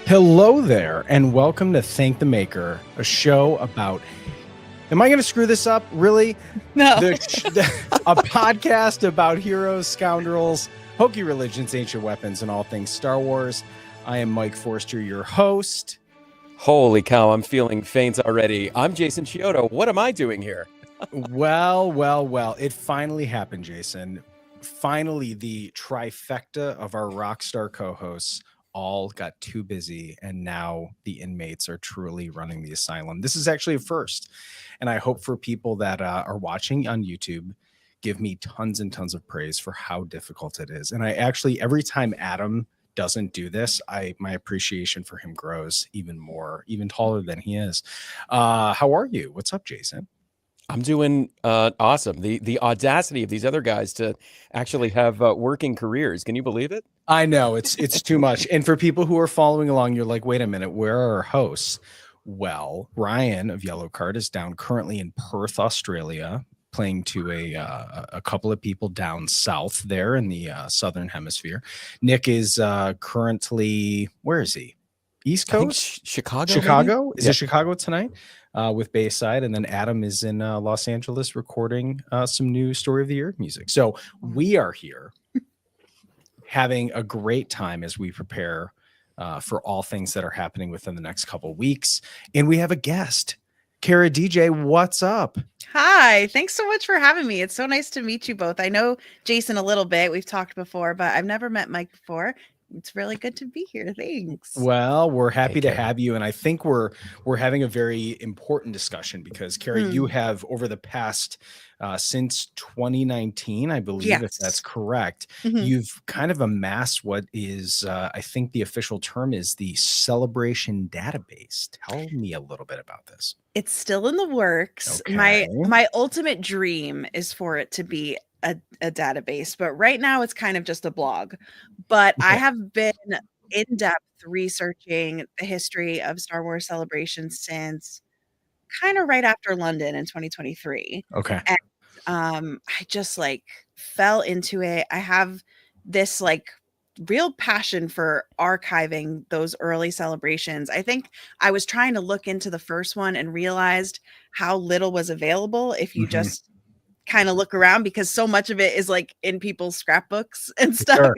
Hello there, and welcome to Thank the Maker, a show about. Am I going to screw this up? Really? No. A podcast about heroes, scoundrels, hokey religions, ancient weapons, and all things Star Wars. I am Mike Forster, your host. Holy cow, I'm feeling faint already. I'm Jason Chiodo. What am I doing here? Well. It finally happened, Jason. Finally, the trifecta of our rockstar co-hosts all got too busy, and now the inmates are truly running the asylum. This is actually a first, and I hope for people that are watching on YouTube, give me tons and tons of praise for how difficult it is. And I actually, every time Adam doesn't do this, my appreciation for him grows even more, even taller than he is. How are you? What's up, Jason? I'm doing awesome. The audacity of these other guys to actually have working careers. Can you believe it? I know it's too much. And for people who are following along, you're like, wait a minute, where are our hosts? Well, Ryan of Yellow Card is down currently in Perth, Australia, playing to a couple of people down south there in the southern hemisphere. Nick is currently, where is he? East Coast? Chicago? Is it Chicago tonight? With Bayside, and then Adam is in Los Angeles recording some new Story of the Year music. So we are here having a great time as we prepare for all things that are happening within the next couple of weeks. And we have a guest. Kara DJ, what's up? Hi, thanks so much for having me. It's so nice to meet you both. I know Jason a little bit. We've talked before, but I've never met Mike before. It's really good to be here. Thanks. Well, we're happy to have you. And I think we're having a very important discussion because, Kara, you have over the past, since 2019, I believe, if that's correct, you've kind of amassed what is, I think the official term is the Celebration Database. Tell me a little bit about this. It's still in the works. Okay. My ultimate dream is for it to be a database, but right now it's kind of just a blog. But I have been in-depth researching the history of Star Wars Celebration since kind of right after London in 2023. Okay. And I just fell into it. I have this real passion for archiving those early celebrations. I think I was trying to look into the first one and realized how little was available if you just kind of look around, because so much of it is in people's scrapbooks and stuff. Sure.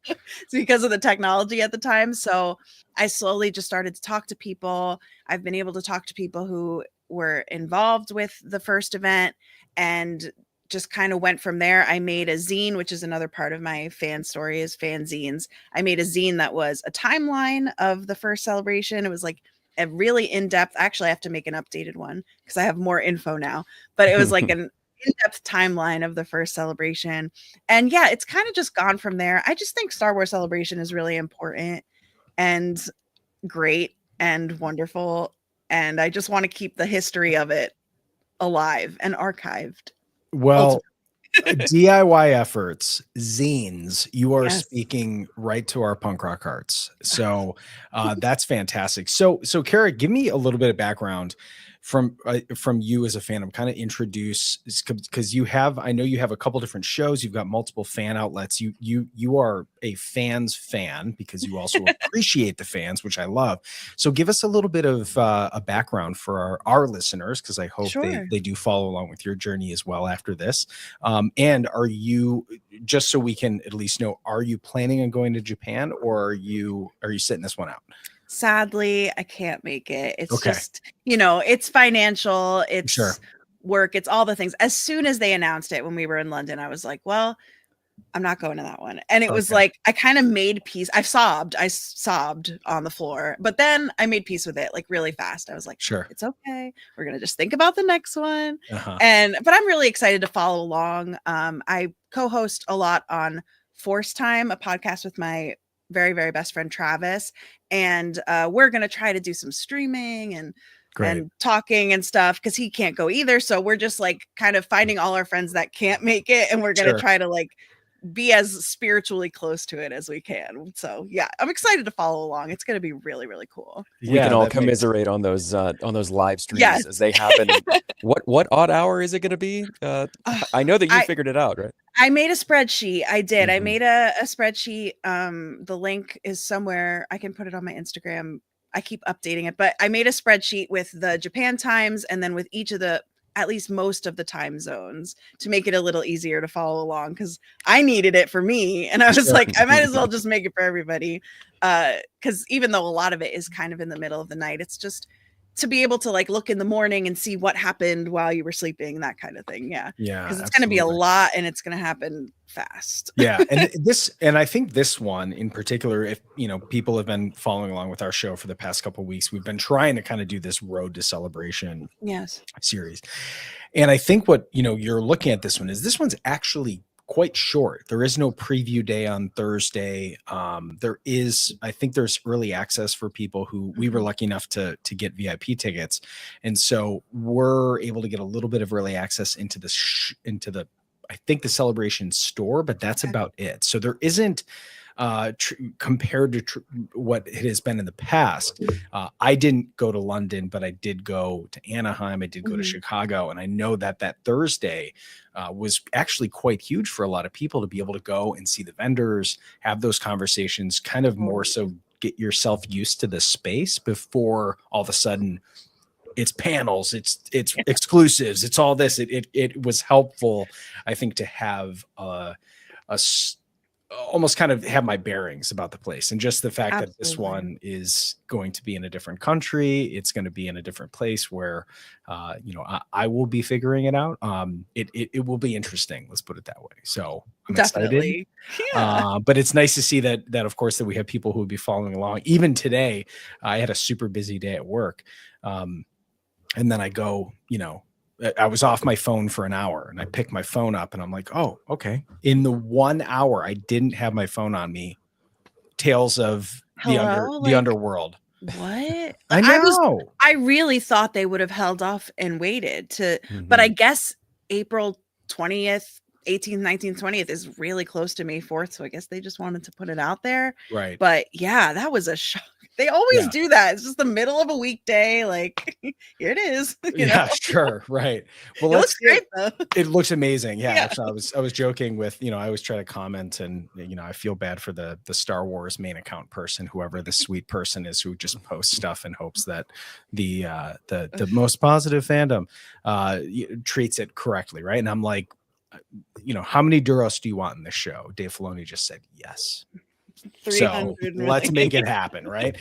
It's because of the technology at the time. So I slowly just started to talk to people. I've been able to talk to people who were involved with the first event and just kind of went from there. I made a zine, which is another part of my fan story, is fanzines. I made a zine that was a timeline of the first celebration. It was a really in-depth, actually I have to make an updated one because I have more info now, but it was an in-depth timeline of the first celebration. And yeah, it's kind of just gone from there. I just think Star Wars Celebration is really important and great and wonderful. And I just want to keep the history of it alive and archived. Well, DIY efforts, zines, you are speaking right to our punk rock hearts. So that's fantastic. So Kara, give me a little bit of background from you as a fan. I'm kind of introduce, because I know you have a couple different shows. You've got multiple fan outlets. You are a fan's fan because you also appreciate the fans, which I love. So give us a little bit of a background for our listeners, because I hope they do follow along with your journey as well after this. And are you, just so we can at least know, are you planning on going to Japan, or are you sitting this one out? Sadly, I can't make it. It's just, it's financial, it's work, it's all the things. As soon as they announced it when we were in London, I was like, well, I'm not going to that one. And it was I kind of made peace. I sobbed on the floor, but then I made peace with it really fast. I was like, sure, it's okay. We're going to just think about the next one. But I'm really excited to follow along. I co-host a lot on Force Time, a podcast with my very, very best friend Travis, and we're gonna try to do some streaming and talking and stuff, because he can't go either. So we're just kind of finding all our friends that can't make it, and we're gonna try to be as spiritually close to it as we can. So yeah, I'm excited to follow along. It's gonna be really, really cool. We can all commiserate on those live streams as they happen. What odd hour is it gonna be? I know that you figured it out, right? I made a spreadsheet. I did. I Mhm. made a spreadsheet. The link is somewhere. I can put it on my Instagram. I keep updating it, but I made a spreadsheet with the Japan times and then with each of the, at least most of the time zones, to make it a little easier to follow along, because I needed it for me. And I was Sure. like, I might as well just make it for everybody. Because even though a lot of it is kind of in the middle of the night, it's just to be able to like look in the morning and see what happened while you were sleeping, that kind of thing. Yeah. Yeah, Because it's going to be a absolutely. lot and it's going to happen fast. Yeah, and I think this one in particular, if you know, people have been following along with our show for the past couple of weeks, we've been trying to kind of do this Road to Celebration Yes. series. And I think what, you know, you're looking at this one's actually quite short. There is no preview day on Thursday. There is, I think there's early access for people who we were lucky enough to get VIP tickets. And so we're able to get a little bit of early access into the I think the Celebration store, but that's about it. So there isn't compared to what it has been in the past. I didn't go to London, but I did go to Anaheim. I did go to Chicago. And I know that that Thursday was actually quite huge for a lot of people to be able to go and see the vendors, have those conversations, kind of more so get yourself used to the space before all of a sudden it's panels, it's exclusives, it's all this. It was helpful, I think, to have almost kind of have my bearings about the place, and just the fact that this one is going to be in a different country, it's going to be in a different place where you know, I will be figuring it out. It will be interesting, let's put it that way. So I'm Definitely. excited. But it's nice to see that of course that we have people who will be following along. Even today I had a super busy day at work, and then I go, you know, I was off my phone for an hour and I picked my phone up and I'm like, oh, okay. In the 1 hour I didn't have my phone on me, Tales of the Underworld. What? I know. I really thought they would have held off and waited to, but I guess April 20th, 18th, 19th, 20th is really close to May 4th. So I guess they just wanted to put it out there. Right. But yeah, that was a shock. They always do that. It's just the middle of a weekday. Like, here it is. You know? Sure. Right. Well, it looks great though. It looks amazing. Yeah. Actually, I was joking with, you know, I always try to comment, and, you know, I feel bad for the Star Wars main account person, whoever the sweet person is who just posts stuff in hopes that the most positive fandom treats it correctly. Right. And I'm like, you know, how many Duros do you want in this show? Dave Filoni just said yes. So let's make it happen, right?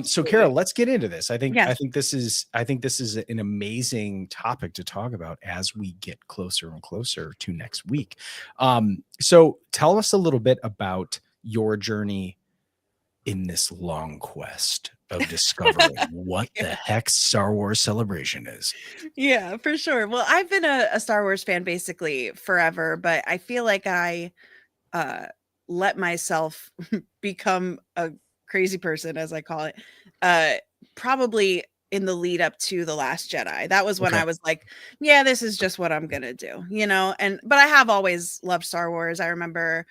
So Kara, let's get into this. I think this is an amazing topic to talk about as we get closer and closer to next week. So tell us a little bit about your journey in this long quest of discovering what the heck Star Wars Celebration is. Yeah, for sure. Well, I've been a Star Wars fan basically forever, but I feel like I let myself become a crazy person, as I call it, probably in the lead up to The Last Jedi. That was when I was like, yeah, this is just what I'm gonna do, you know. But I have always loved Star Wars. I remember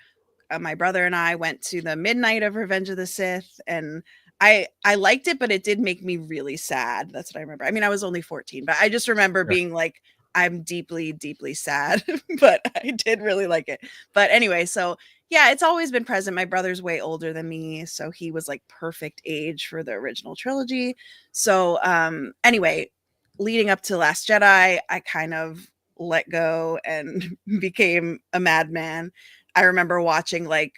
my brother and I went to the midnight of Revenge of the Sith, and I liked it, but it did make me really sad. That's what I remember. I mean, I was only 14, but I just remember being like, I'm deeply, deeply sad, but I did really like it. But anyway, so yeah, it's always been present. My brother's way older than me, so he was like perfect age for the original trilogy. So anyway, leading up to Last Jedi, I kind of let go and became a madman. I remember watching like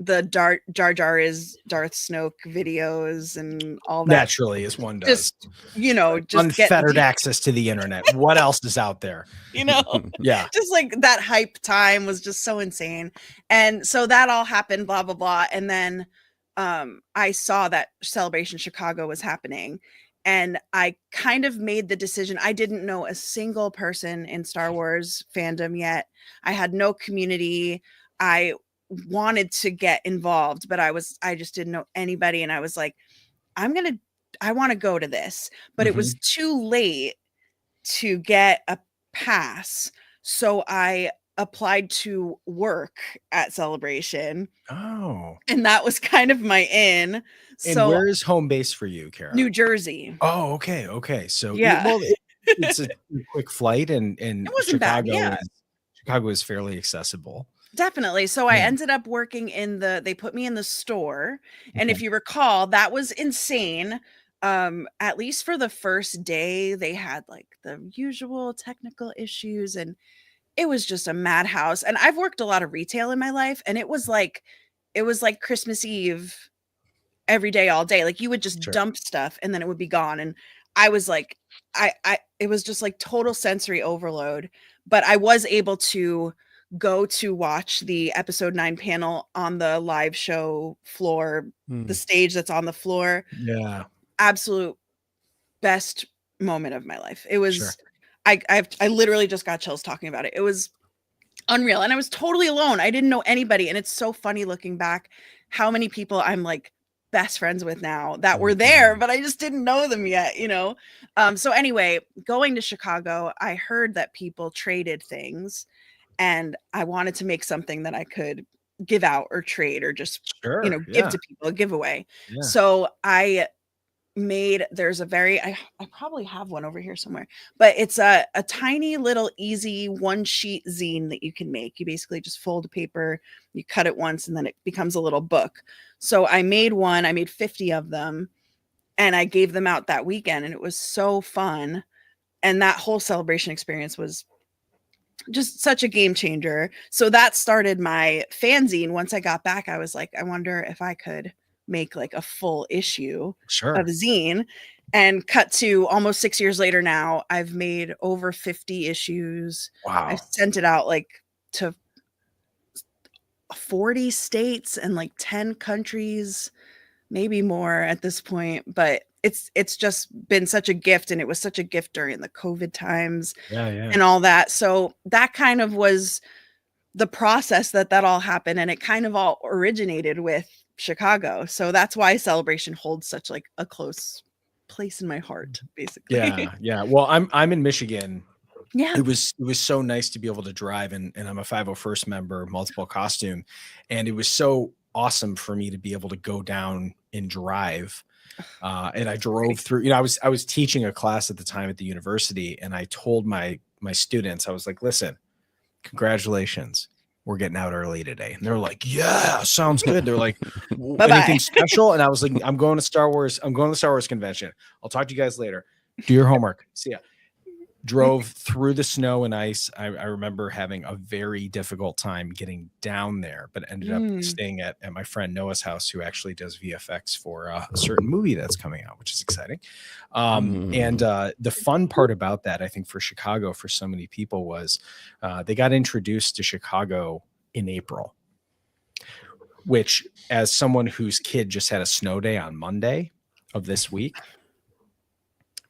the Jar Jar is Darth Snoke videos and all that. Naturally, as one does. Just, you know, just unfettered access to the internet. What else is out there? You know? Yeah. Just like that hype time was just so insane. And so that all happened, blah, blah, blah. And then I saw that Celebration Chicago was happening. And I kind of made the decision. I didn't know a single person in Star Wars fandom yet. I had no community. I wanted to get involved, but I just didn't know anybody. And I was like, I want to go to this, but it was too late to get a pass. So I applied to work at Celebration. Oh. And that was kind of my in. And where is home base for you, Kara? New Jersey. Oh, okay. So yeah, well, it's a quick flight, and it wasn't Chicago bad. Yeah. Chicago is fairly accessible. Definitely. So I ended up working they put me in the store. And if you recall, that was insane. At least for the first day, they had like the usual technical issues and it was just a madhouse. And I've worked a lot of retail in my life, and it was like Christmas Eve every day, all day. Like you would just dump stuff and then it would be gone. And I was like, it was just like total sensory overload. But I was able to go to watch the episode 9 panel on the live show floor, the stage that's on the floor. Yeah. Absolute best moment of my life. It was, I literally just got chills talking about it. It was unreal. And I was totally alone. I didn't know anybody. And it's so funny looking back how many people I'm like best friends with now that were there, but I just didn't know them yet, you know? So anyway, going to Chicago, I heard that people traded things and I wanted to make something that I could give out or trade or just, you know, give to people, a giveaway. So I there's a very I probably have one over here somewhere, but it's a tiny little easy one sheet zine that you can make. You basically just fold the paper, you cut it once, and then it becomes a little book. So I made 50 of them, and I gave them out that weekend, and it was so fun. And that whole celebration experience was just such a game changer. So that started my fanzine. Once I got back, I was like, I wonder if I could make like a full issue of a zine. And cut to almost 6 years later now, I've made over 50 issues. Wow. I've sent it out like to 40 states and like 10 countries, maybe more at this point. But it's just been such a gift, and it was such a gift during the COVID times and all that. So that kind of was the process that all happened, and it kind of all originated with Chicago. So that's why Celebration holds such like a close place in my heart, basically. Yeah. Well, I'm in Michigan. Yeah. It was so nice to be able to drive, and I'm a 501st member, multiple costume, and it was so awesome for me to be able to go down and drive. And I drove through, you know, I was teaching a class at the time at the university, and I told my students, I was like, listen, congratulations, we're getting out early today. And they're like, yeah, sounds good. They're like, anything special? And I was like, I'm going to the Star Wars convention. I'll talk to you guys later. Do your homework. See ya. Drove through the snow and ice. I remember having a very difficult time getting down there, but ended up staying at my friend Noah's house, who actually does VFX for a certain movie that's coming out, which is exciting. And the fun part about that, I think, for Chicago, for so many people, was they got introduced to Chicago in April, which, as someone whose kid just had a snow day on Monday of this week,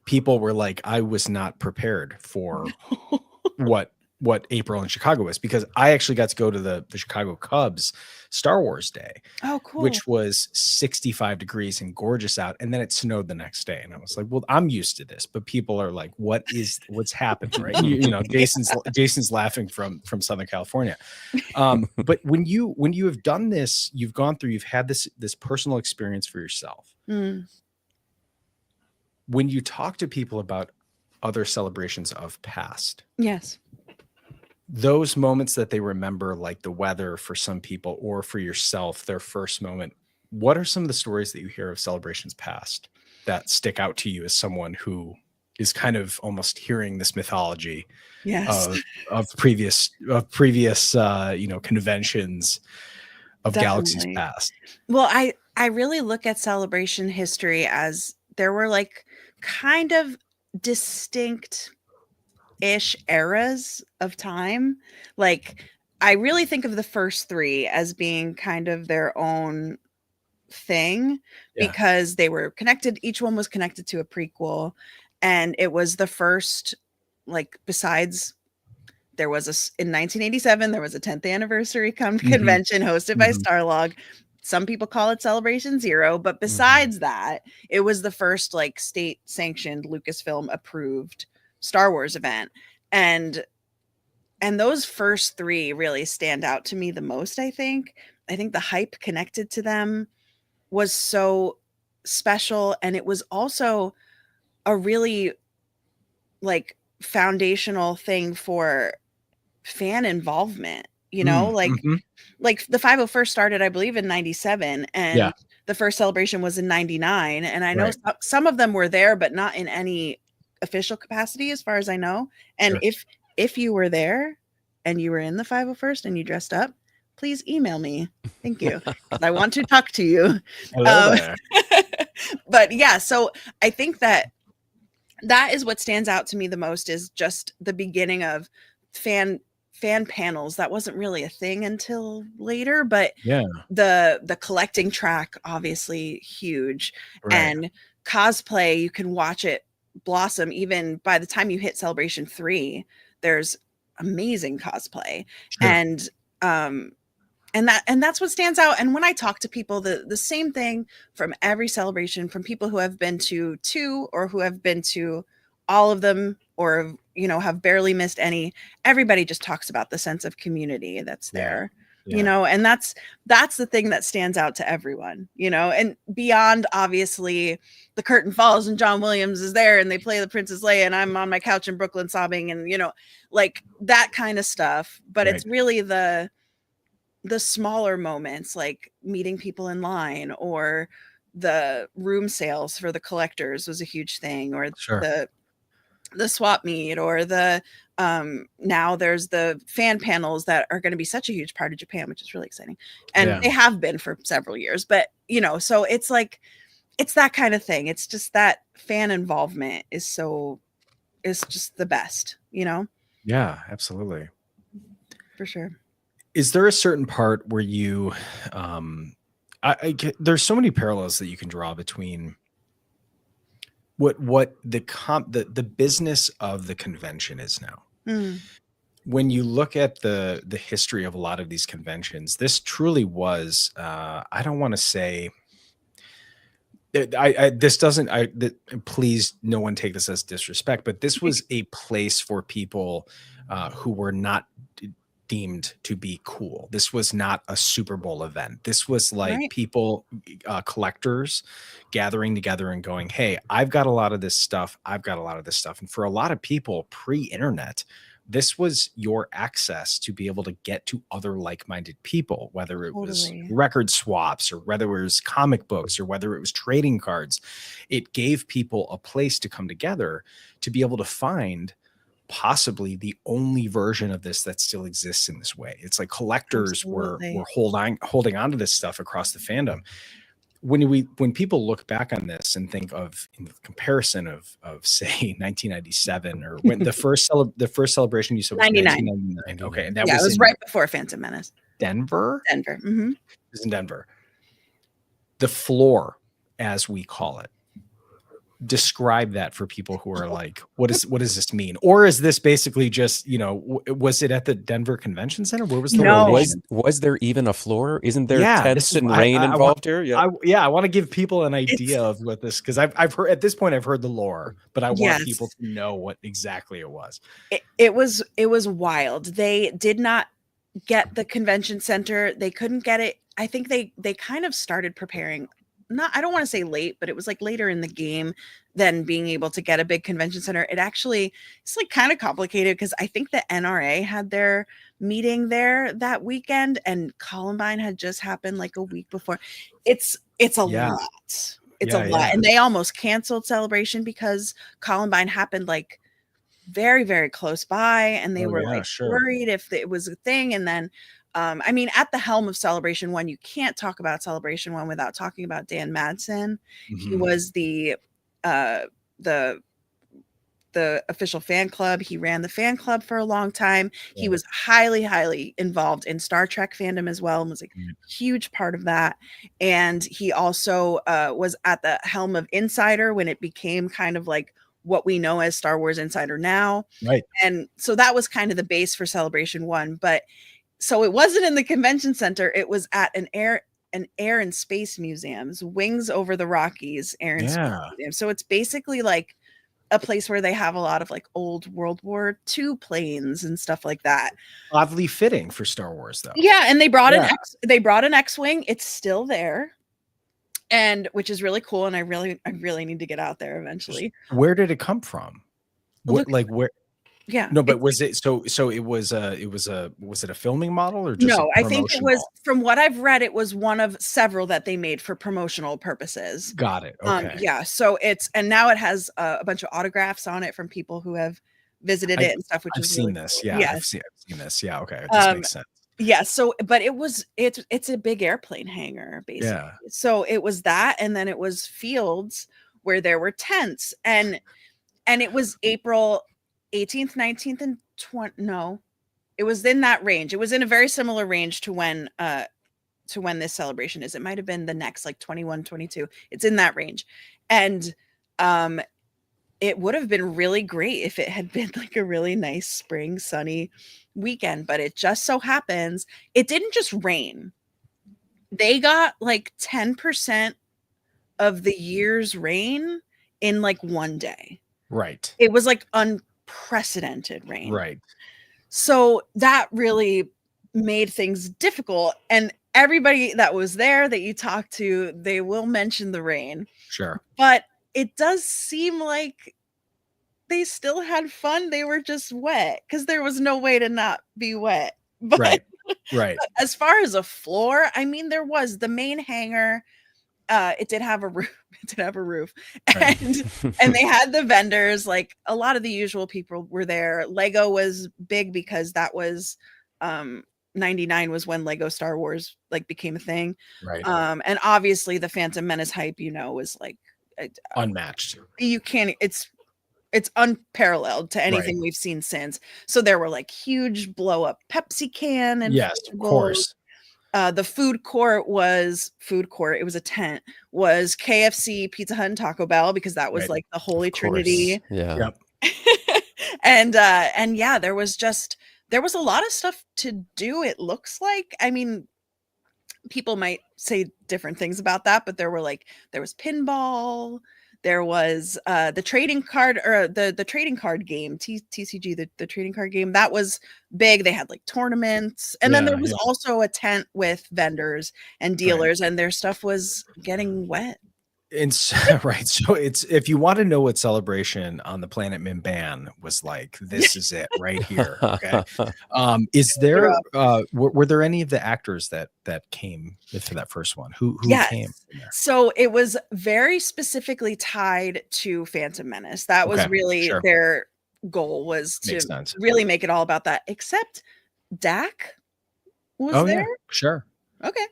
people were like, I was not prepared for what April in Chicago was, because I actually got to go to the Chicago Cubs Star Wars Day. Oh, cool. Which was 65 degrees and gorgeous out. And then it snowed the next day. And I was like, well, I'm used to this, but people are like, what's happening? Right. You know, Jason's laughing from Southern California. But when you have done this, you've gone through, you've had this personal experience for yourself. When you talk to people about other celebrations of past, yes, those moments that they remember, like the weather for some people, or for yourself, their first moment, what are some of the stories that you hear of celebrations past that stick out to you as someone who is kind of almost hearing this mythology of previous you know, conventions of galaxies past? Well, I really look at celebration history as there were like kind of distinct ish eras of time. Like I really think of the first 3 as being kind of their own thing, because they were connected. Each one was connected to a prequel, and it was the first, like, besides there was in 1987, there was a 10th anniversary convention hosted by Starlog. Some people call it Celebration Zero, but besides that, it was the first like state sanctioned Lucasfilm approved Star Wars event. And those first 3 really stand out to me the most. I think the hype connected to them was so special. And it was also a really like foundational thing for fan involvement, you know, Mm-hmm. like the 501st started, I believe, in 97, Yeah. and the first celebration was in 99. And I know Right. some of them were there, but not in any official capacity, as far as I know. And Sure. if you were there and you were in the 501st and you dressed up, please email me. Thank you. 'Cause I want to talk to you. Hello Um, there. but yeah, so I think that is what stands out to me the most, is just the beginning of fan panels. That wasn't really a thing until later, but Yeah. the collecting track, obviously huge. Right. And cosplay, you can watch it blossom. Even by the time you hit Celebration 3, there's amazing cosplay. Sure. And that's what stands out. And when I talk to people, the same thing from every celebration, from people who have been to 2 or who have been to all of them, or have barely missed any, everybody just talks about the sense of community that's Yeah. there. Yeah. And that's the thing that stands out to everyone, and beyond, obviously, the curtain falls and John Williams is there and they play the Princess Leia and I'm on my couch in Brooklyn sobbing, and like that kind of stuff. But Right. it's really the smaller moments, like meeting people in line, or the room sales for the collectors was a huge thing, or Sure. the swap meet, or the now there's the fan panels that are going to be such a huge part of Japan, which is really exciting. And Yeah. they have been for several years, but so it's like, it's that kind of thing. It's just that fan involvement is just the best, Yeah, absolutely. for sure. Is there a certain part where you there's so many parallels that you can draw between what the business of the convention is now. When you look at the history of a lot of these conventions, this truly was I don't want to say this doesn't please no one take this as disrespect, but this was a place for people who were not deemed to be cool. This was not a Super Bowl event. This was like Right. people, collectors gathering together and going, hey, I've got a lot of this stuff. I've got a lot of this stuff. And for a lot of people pre-internet, this was your access to be able to get to other like-minded people, whether it was record swaps or whether it was comic books or whether it was trading cards. It gave people a place to come together to be able to find possibly the only version of this that still exists in this way. It's like collectors were holding on to this stuff across the fandom. When people look back on this and think of in the comparison of say 1997 or when the first celebration you said was 1999. Okay, and that was right before Phantom Menace. Denver. Mm-hmm. It was in Denver. The floor, as we call it. Describe that for people who are like, what does this mean? Or is this basically just, was it at the Denver Convention Center? Where was the location? Was there even a floor? Isn't there tents and rain involved here? Yeah. I want to give people an idea of what this, because I've heard at this point, I've heard the lore, but I want people to know what exactly it was. It was wild. They did not get the convention center. They couldn't get it. I think they kind of started preparing, I don't want to say late, but it was like later in the game than being able to get a big convention center. It's like kind of complicated because I think the NRA had their meeting there that weekend and Columbine had just happened like a week before. It's a lot. It's a lot. And they almost canceled Celebration because Columbine happened like very, very close by. And they were worried if it was a thing. And then at the helm of Celebration 1, you can't talk about Celebration 1 without talking about Dan Madsen. He was the official fan club. He ran the fan club for a long time. He was highly, highly involved in Star Trek fandom as well, and was like a huge part of that. And he also was at the helm of Insider when it became kind of like what we know as Star Wars Insider now. Right. And so that was kind of the base for Celebration 1. But so it wasn't in the convention center. It was at an air and space museums, Wings Over the Rockies Air and Space Museum. So it's basically like a place where they have a lot of like old World War II planes and stuff like that. Oddly fitting for Star Wars, though. Yeah, and they brought an X-wing. It's still there, and which is really cool. And I really need to get out there eventually. Where did it come from? Where? Yeah. No, but was it so was it a filming model or just a No, I think it was, promotional? from what I've read, it was one of several that they made for promotional purposes. Got it. Okay. Yeah, so and now it has a bunch of autographs on it from people who have visited it and stuff, which I've is seen really this. cool. Yeah, Yes. I've seen this. Yeah, okay. This makes sense. Yeah, so but it's a big airplane hangar basically. Yeah. So it was that, and then it was fields where there were tents, and it was April 18th, 19th, and 20. No, it was in that range. It was in a very similar range to when this celebration is. It might have been the next, like 21, 22. It's in that range. And it would have been really great if it had been like a really nice spring sunny weekend, but it just so happens it didn't just rain. They got like 10% of the year's rain in like one day. Right. It was like unprecedented rain. Right. So that really made things difficult. And everybody that was there that you talk to, they will mention the rain. Sure. But it does seem like they still had fun. They were just wet because there was no way to not be wet. But, right. But as far as a floor, I mean, there was the main hangar. It did have a roof. It did have a roof, Right. and they had the vendors. Like a lot of the usual people were there. Lego was big because that was 99 was when Lego Star Wars like became a thing. Right. And obviously the Phantom Menace hype, was like unmatched. You can't. It's unparalleled to anything we've seen since. So there were like huge blow up Pepsi can, and yes, of course. The food court. It was a tent. Was KFC, Pizza Hut, and Taco Bell, because that was like the holy trinity. Yeah. Yep. and yeah, there was a lot of stuff to do. It looks like. I mean, people might say different things about that, but there was pinball. There was the trading card, or the trading card game, TCG, the trading card game. That was big. They had like tournaments. And then there was also a tent with vendors and dealers, and their stuff was getting wet. And so, right. So it's, if you want to know what Celebration on the Planet Mimban was like, this is it right here. Okay. Is there were there any of the actors that came for that first one? Who came in there? So it was very specifically tied to Phantom Menace. That was really their goal, was to really make it all about that. Except Dak was there. Yeah, sure. Okay.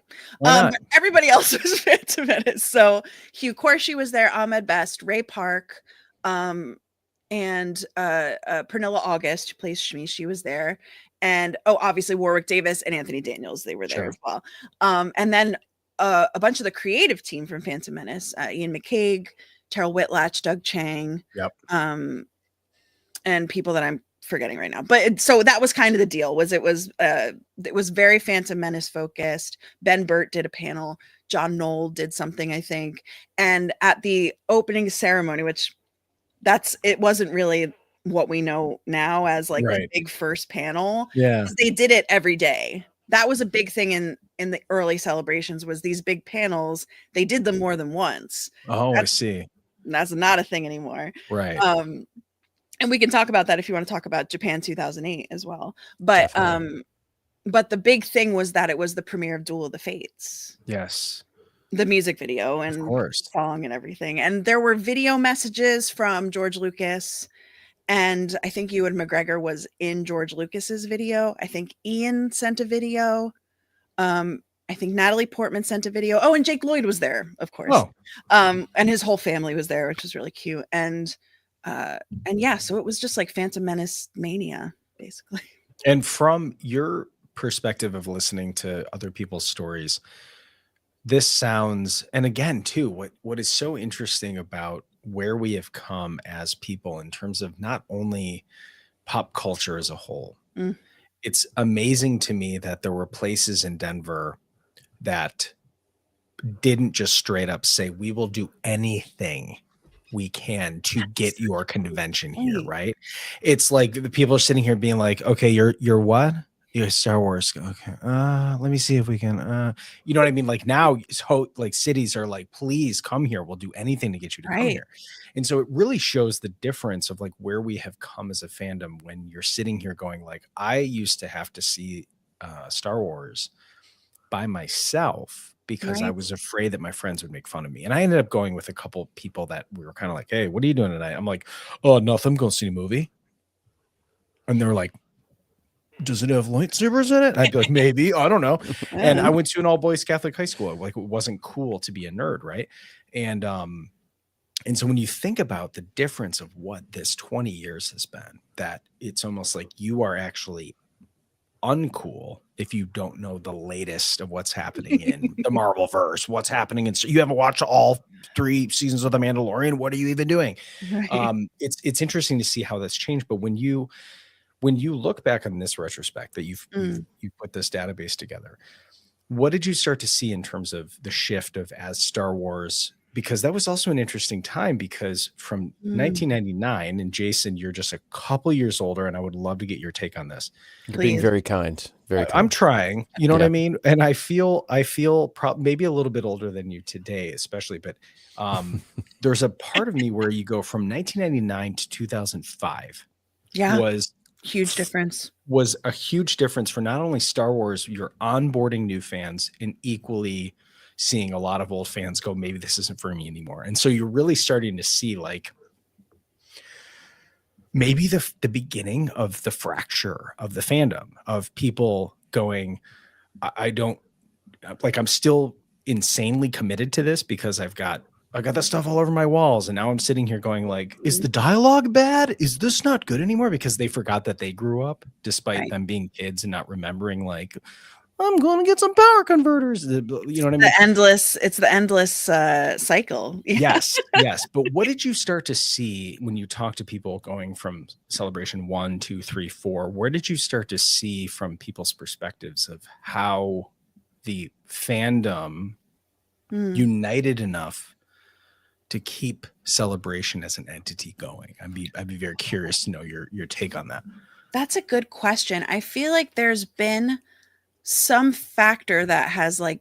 Everybody else was Phantom Menace. So Hugh Corshi was there, Ahmed Best, Ray Park, and Pernilla August, who plays Shmi. She was there. And obviously Warwick Davis and Anthony Daniels, they were there as well. And then a bunch of the creative team from Phantom Menace, Ian McCaig, Terrell Whitlatch, Doug Chang, and people that I'm forgetting right now. But so that was kind of the deal. It was very Phantom Menace focused. Ben Burt did a panel. John Knoll did something, I think. And at the opening ceremony, which it wasn't really what we know now as like a big first panel. Yeah. They did it every day. That was a big thing in the early celebrations, was these big panels. They did them more than once. I see. That's not a thing anymore. Right. And we can talk about that if you want to talk about Japan 2008 as well. But but the big thing was that it was the premiere of Duel of the Fates. Yes. The music video and song and everything. And there were video messages from George Lucas. And I think Ewan McGregor was in George Lucas's video. I think Ian sent a video. I think Natalie Portman sent a video. Oh, and Jake Lloyd was there, of course. And his whole family was there, which was really cute. And yeah, so it was just like Phantom Menace mania, basically. And from your perspective of listening to other people's stories, this sounds, and again, too, what is so interesting about where we have come as people in terms of not only pop culture as a whole, it's amazing to me that there were places in Denver that didn't just straight up say, we will do anything we can to get your convention here, right? It's like the people are sitting here being like, okay, you're what? Yeah, Star Wars. Okay. Let me see if we can you know what I mean? Like now like cities are like, please come here. We'll do anything to get you to come Right. here. And so it really shows the difference of like where we have come as a fandom when you're sitting here going like, I used to have to see Star Wars by myself because I Right. was afraid that my friends would make fun of me. And I ended up going with a couple people that we were kind of like, hey, what are you doing tonight? I'm like, oh, nothing. I'm going to see a movie. And they were like, does it have lightsabers in it? And I'd be like, maybe, I don't know. And I went to an all boys Catholic high school. Like it wasn't cool to be a nerd. Right. And so when you think about the difference of what this 20 years has been, that it's almost like you are actually uncool if you don't know the latest of what's happening in the Marvel verse, what's happening. And so you haven't watched all 3 seasons of The Mandalorian. What are you even doing? Right. It's interesting to see how that's changed. But when you look back on this retrospect that you've put this database together, what did you start to see in terms of the shift of as Star Wars? Because that was also an interesting time because from 1999, and Jason, you're just a couple years older, and I would love to get your take on this. You're being very kind. Very kind. I'm trying, you know what I mean? And I feel maybe a little bit older than you today, especially, but there's a part of me where you go from 1999 to 2005 was huge difference. Was a huge difference for not only Star Wars, you're onboarding new fans, and equally seeing a lot of old fans go, maybe this isn't for me anymore. And so you're really starting to see like maybe the beginning of the fracture of the fandom of people going, I don't like, I'm still insanely committed to this because I got that stuff all over my walls. And now I'm sitting here going like, is the dialogue bad? Is this not good anymore? Because they forgot that they grew up despite them being kids and not remembering like, I'm going to get some power converters. You know what I mean? It's the endless cycle. Yes. But what did you start to see when you talk to people going from Celebration 1, 2, 3, 4? Where did you start to see from people's perspectives of how the fandom united enough to keep Celebration as an entity going? I'd be very curious to know your take on that. That's a good question. I feel like there's been some factor that has like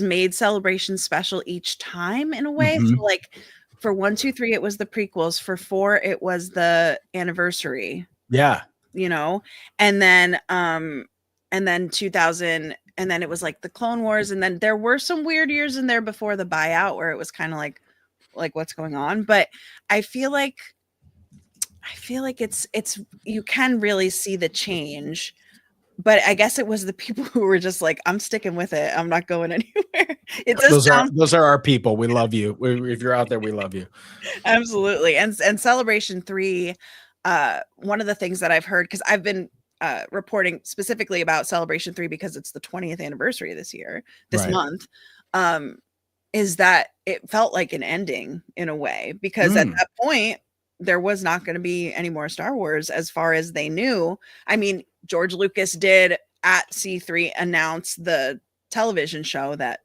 made Celebration special each time in a way. So like for 1, 2, 3, it was the prequels. For 4, it was the anniversary. Yeah. You know, and then 2000, and then it was like the Clone Wars, and then there were some weird years in there before the buyout where it was kind of like what's going on. But I feel like it's you can really see the change. But I guess it was the people who were just like, I'm sticking with it. I'm not going anywhere. Those are our people. We love you. If you're out there, we love you. Absolutely. And Celebration 3, one of the things that I've heard, because I've been reporting specifically about Celebration 3 because it's the 20th anniversary this month, is that it felt like an ending in a way, because at that point, there was not going to be any more Star Wars as far as they knew. I mean, George Lucas did at C3 announce the television show that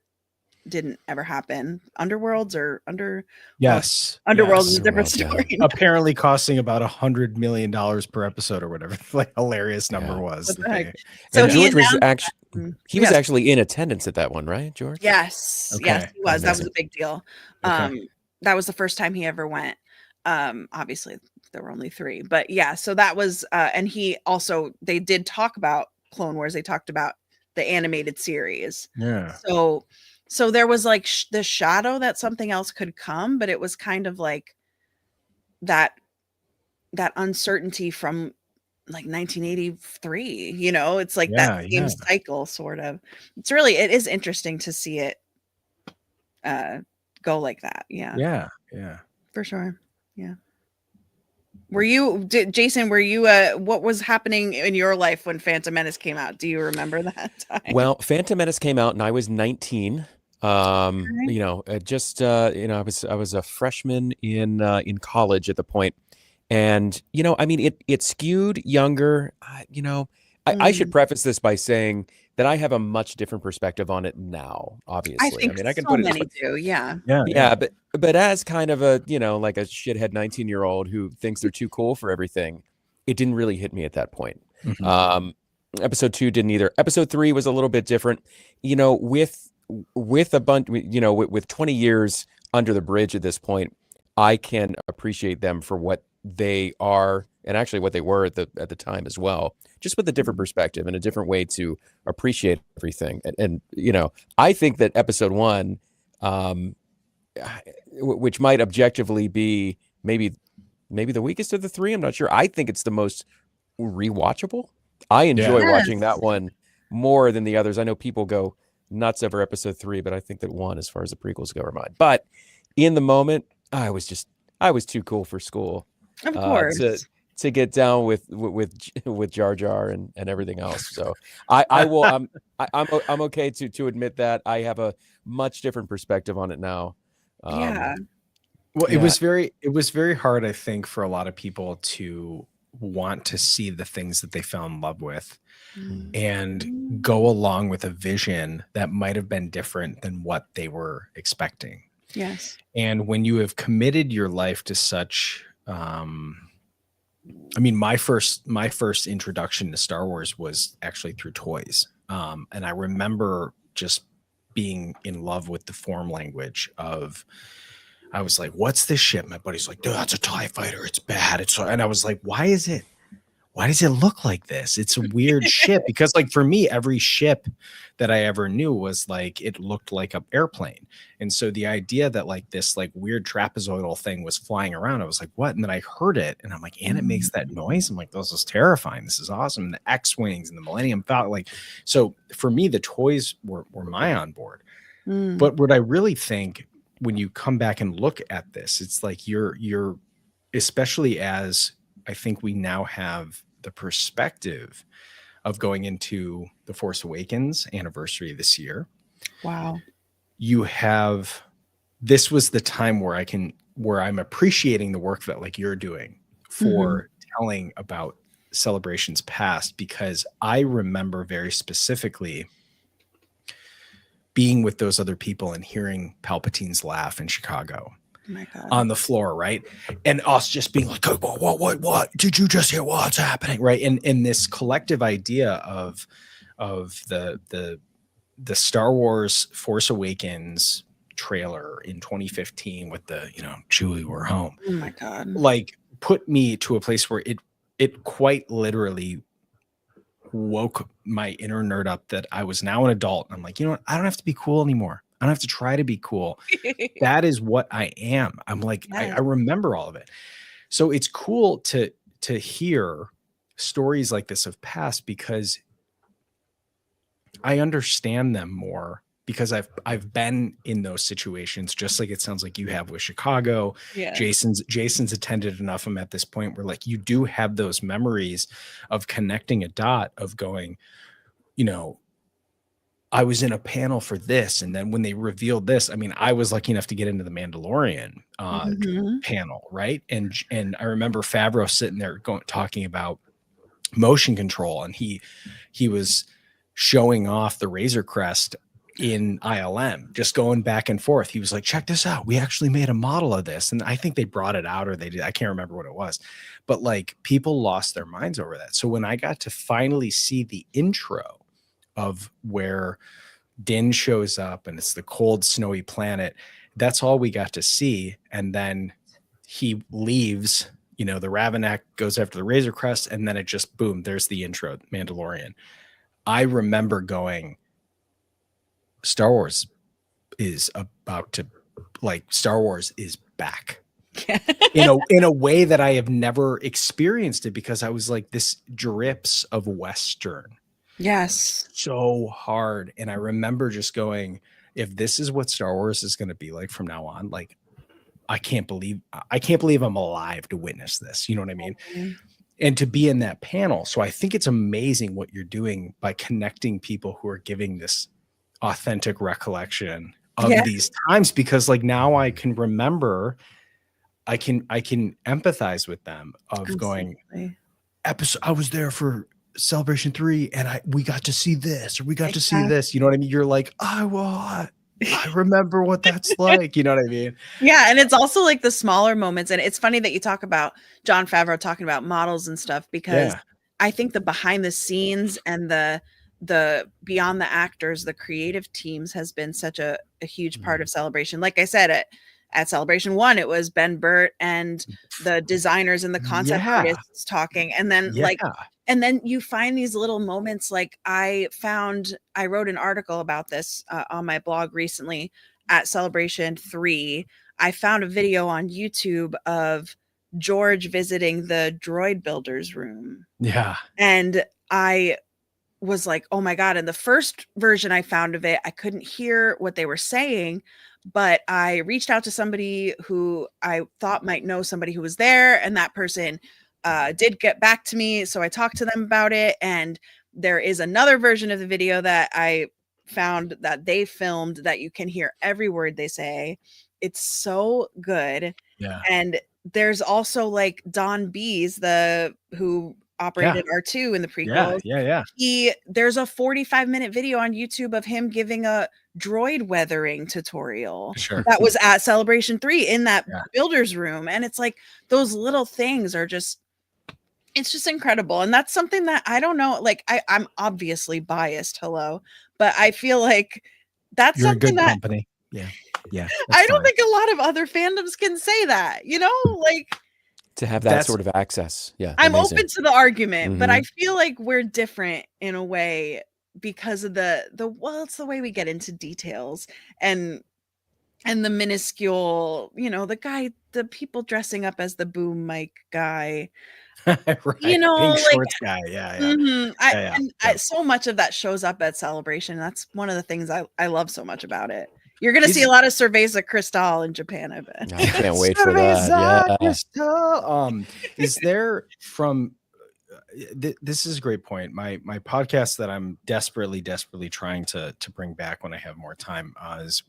didn't ever happen. Underworlds or Yes. Underworld is a different story. Yeah. Apparently costing about $100 million per episode or whatever. Like hilarious number was. So George was actually in attendance at that one, right, George? Yes. Okay. Yes, he was. That was a big deal. That was the first time he ever went. Obviously there were only 3, but yeah, so that was and they did talk about Clone Wars. They talked about the animated series. Yeah. So there was like the shadow that something else could come, but it was kind of like that uncertainty from like 1983, you know, it's like that same cycle sort of. It is interesting to see it go like that. Yeah. For sure. Yeah. Jason, what was happening in your life when Phantom Menace came out? Do you remember that time? Well, Phantom Menace came out and I was 19. I was a freshman in college at the point. And, I mean, it skewed younger. I should preface this by saying that I have a much different perspective on it now, obviously. I can put it do, yeah. But as kind of a, like a shithead 19-year-old who thinks they're too cool for everything, it didn't really hit me at that point. Episode 2 didn't either. Episode 3 was a little bit different, you know, with a bunch, you know, with 20 years under the bridge at this point, I can appreciate them for what they are, and actually what they were at the time as well, just with a different perspective and a different way to appreciate everything. And you know, I think that episode 1, which might objectively be maybe the weakest of the 3, I'm not sure. I think it's the most rewatchable. I enjoy watching that one more than the others. I know people go nuts over episode 3, but I think that 1, as far as the prequels go, are mine. But in the moment, I was too cool for school. Of course. To get down with Jar Jar and everything else. So I will I'm okay to admit that I have a much different perspective on it now. Yeah. Well, it was very hard, I think, for a lot of people to want to see the things that they fell in love with and go along with a vision that might have been different than what they were expecting. Yes. And when you have committed your life to such, I mean, my first introduction to Star Wars was actually through toys. And I remember just being in love with the form language of, I was like, what's this ship? My buddy's like, dude, that's a TIE fighter. It's bad. And I was like, why does it look like this? It's a weird ship. Because like for me, every ship that I ever knew was like, it looked like an airplane. And so the idea that like this like weird trapezoidal thing was flying around, I was like, what? And then I heard it and I'm like, and it makes that noise. I'm like, this is terrifying. This is awesome. And the X-Wings and the Millennium Falcon. Like, so for me, the toys were my on board. But what I really think, when you come back and look at this, it's like you're especially as I think we now have the perspective of going into the Force Awakens anniversary this year. Wow. This was the time where I'm appreciating the work that like you're doing for telling about Celebrations past, because I remember very specifically being with those other people and hearing Palpatine's laugh in Chicago on the floor, right? And us just being like, what did you just hear? What's happening? Right. And this collective idea of the Star Wars Force Awakens trailer in 2015 with the, you know, Chewie, we're home. Oh my God. Like put me to a place where it quite literally woke my inner nerd up that I was now an adult. And I'm like, you know what? I don't have to be cool anymore. I don't have to try to be cool. That is what I am. I'm like, I remember all of it. So it's cool to hear stories like this of past, because I understand them more, because I've been in those situations, just like it sounds like you have with Chicago. Yeah. Jason's attended enough of them at this point where like you do have those memories of connecting a dot of going, you know, I was in a panel for this, and then when they revealed this, I mean, I was lucky enough to get into the Mandalorian panel, right? And I remember Favreau sitting there talking about motion control, and he was showing off the Razor Crest in ILM, just going back and forth. He was like, check this out. We actually made a model of this. And I think they brought it out, or they did. I can't remember what it was, but like people lost their minds over that. So when I got to finally see the intro of where Din shows up and it's the cold, snowy planet, that's all we got to see. And then he leaves, you know, the Ravenak goes after the Razor Crest, and then it just, boom, there's the intro, Mandalorian. I remember going, Star Wars is about to, like, Star Wars is back in a way that I have never experienced it, because I was like, this drips of Western. Yes. So hard. And I remember just going, if this is what Star Wars is going to be like from now on, like, I can't believe I'm alive to witness this. You know what I mean? And to be in that panel. So I think it's amazing what you're doing by connecting people who are giving this authentic recollection of these times, because like now I can remember, I can empathize with them of going, I was there for Celebration 3 and we got to see this, or we got to see this. You know what I mean? You're like, I remember what that's like. You know what I mean? Yeah. And it's also like the smaller moments. And it's funny that you talk about Jon Favreau talking about models and stuff, because I think the behind the scenes and the beyond the actors, the creative teams has been such a huge part of Celebration. Like I said, at Celebration 1, it was Ben Burt and the designers and the concept artists talking. And then and then you find these little moments. Like I wrote an article about this on my blog recently. At Celebration 3, I found a video on YouTube of George visiting the droid builders room. Yeah. And I was like, oh my God. And the first version I found of it, I couldn't hear what they were saying, but I reached out to somebody who I thought might know somebody who was there. And that person did get back to me. So I talked to them about it. And there is another version of the video that I found that they filmed that you can hear every word they say. It's so good. Yeah. And there's also like Don Bees, who operated R2 in the prequels. There's a 45-minute video on YouTube of him giving a droid weathering tutorial that was at Celebration 3 in that builder's room. And it's like those little things are just, it's just incredible. And that's something that I don't know, like I'm obviously biased, but I feel like that's You're something a good company. Yeah. I don't think a lot of other fandoms can say that, like to have that sort of access. Yeah. I'm open to the argument, but I feel like we're different in a way because of it's the way we get into details and the minuscule, the people dressing up as the boom mic guy. Pink shorts guy. So much of that shows up at Celebration. That's one of the things I love so much about it. You're going to see a lot of Cerveza Cristal in Japan, I bet. I can't wait for that. Cristal. Is there from this is a great point. My podcast that I'm desperately trying to bring back when I have more time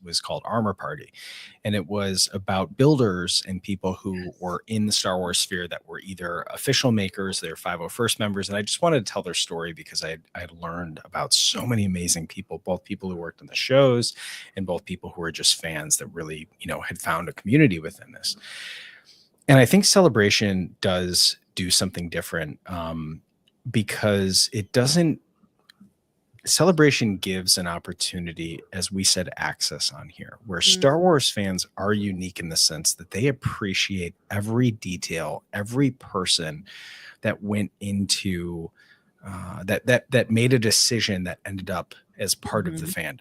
was called Armor Party, and it was about builders and people who were in the Star Wars sphere that were either official makers, they're 501st members, and I just wanted to tell their story because I had learned about so many amazing people, both people who worked on the shows and both people who were just fans that really had found a community within this. And I think Celebration does do something different because Celebration gives an opportunity, as we said, access on here, where Star Wars fans are unique in the sense that they appreciate every detail, every person that went into that made a decision that ended up as part of the fandom.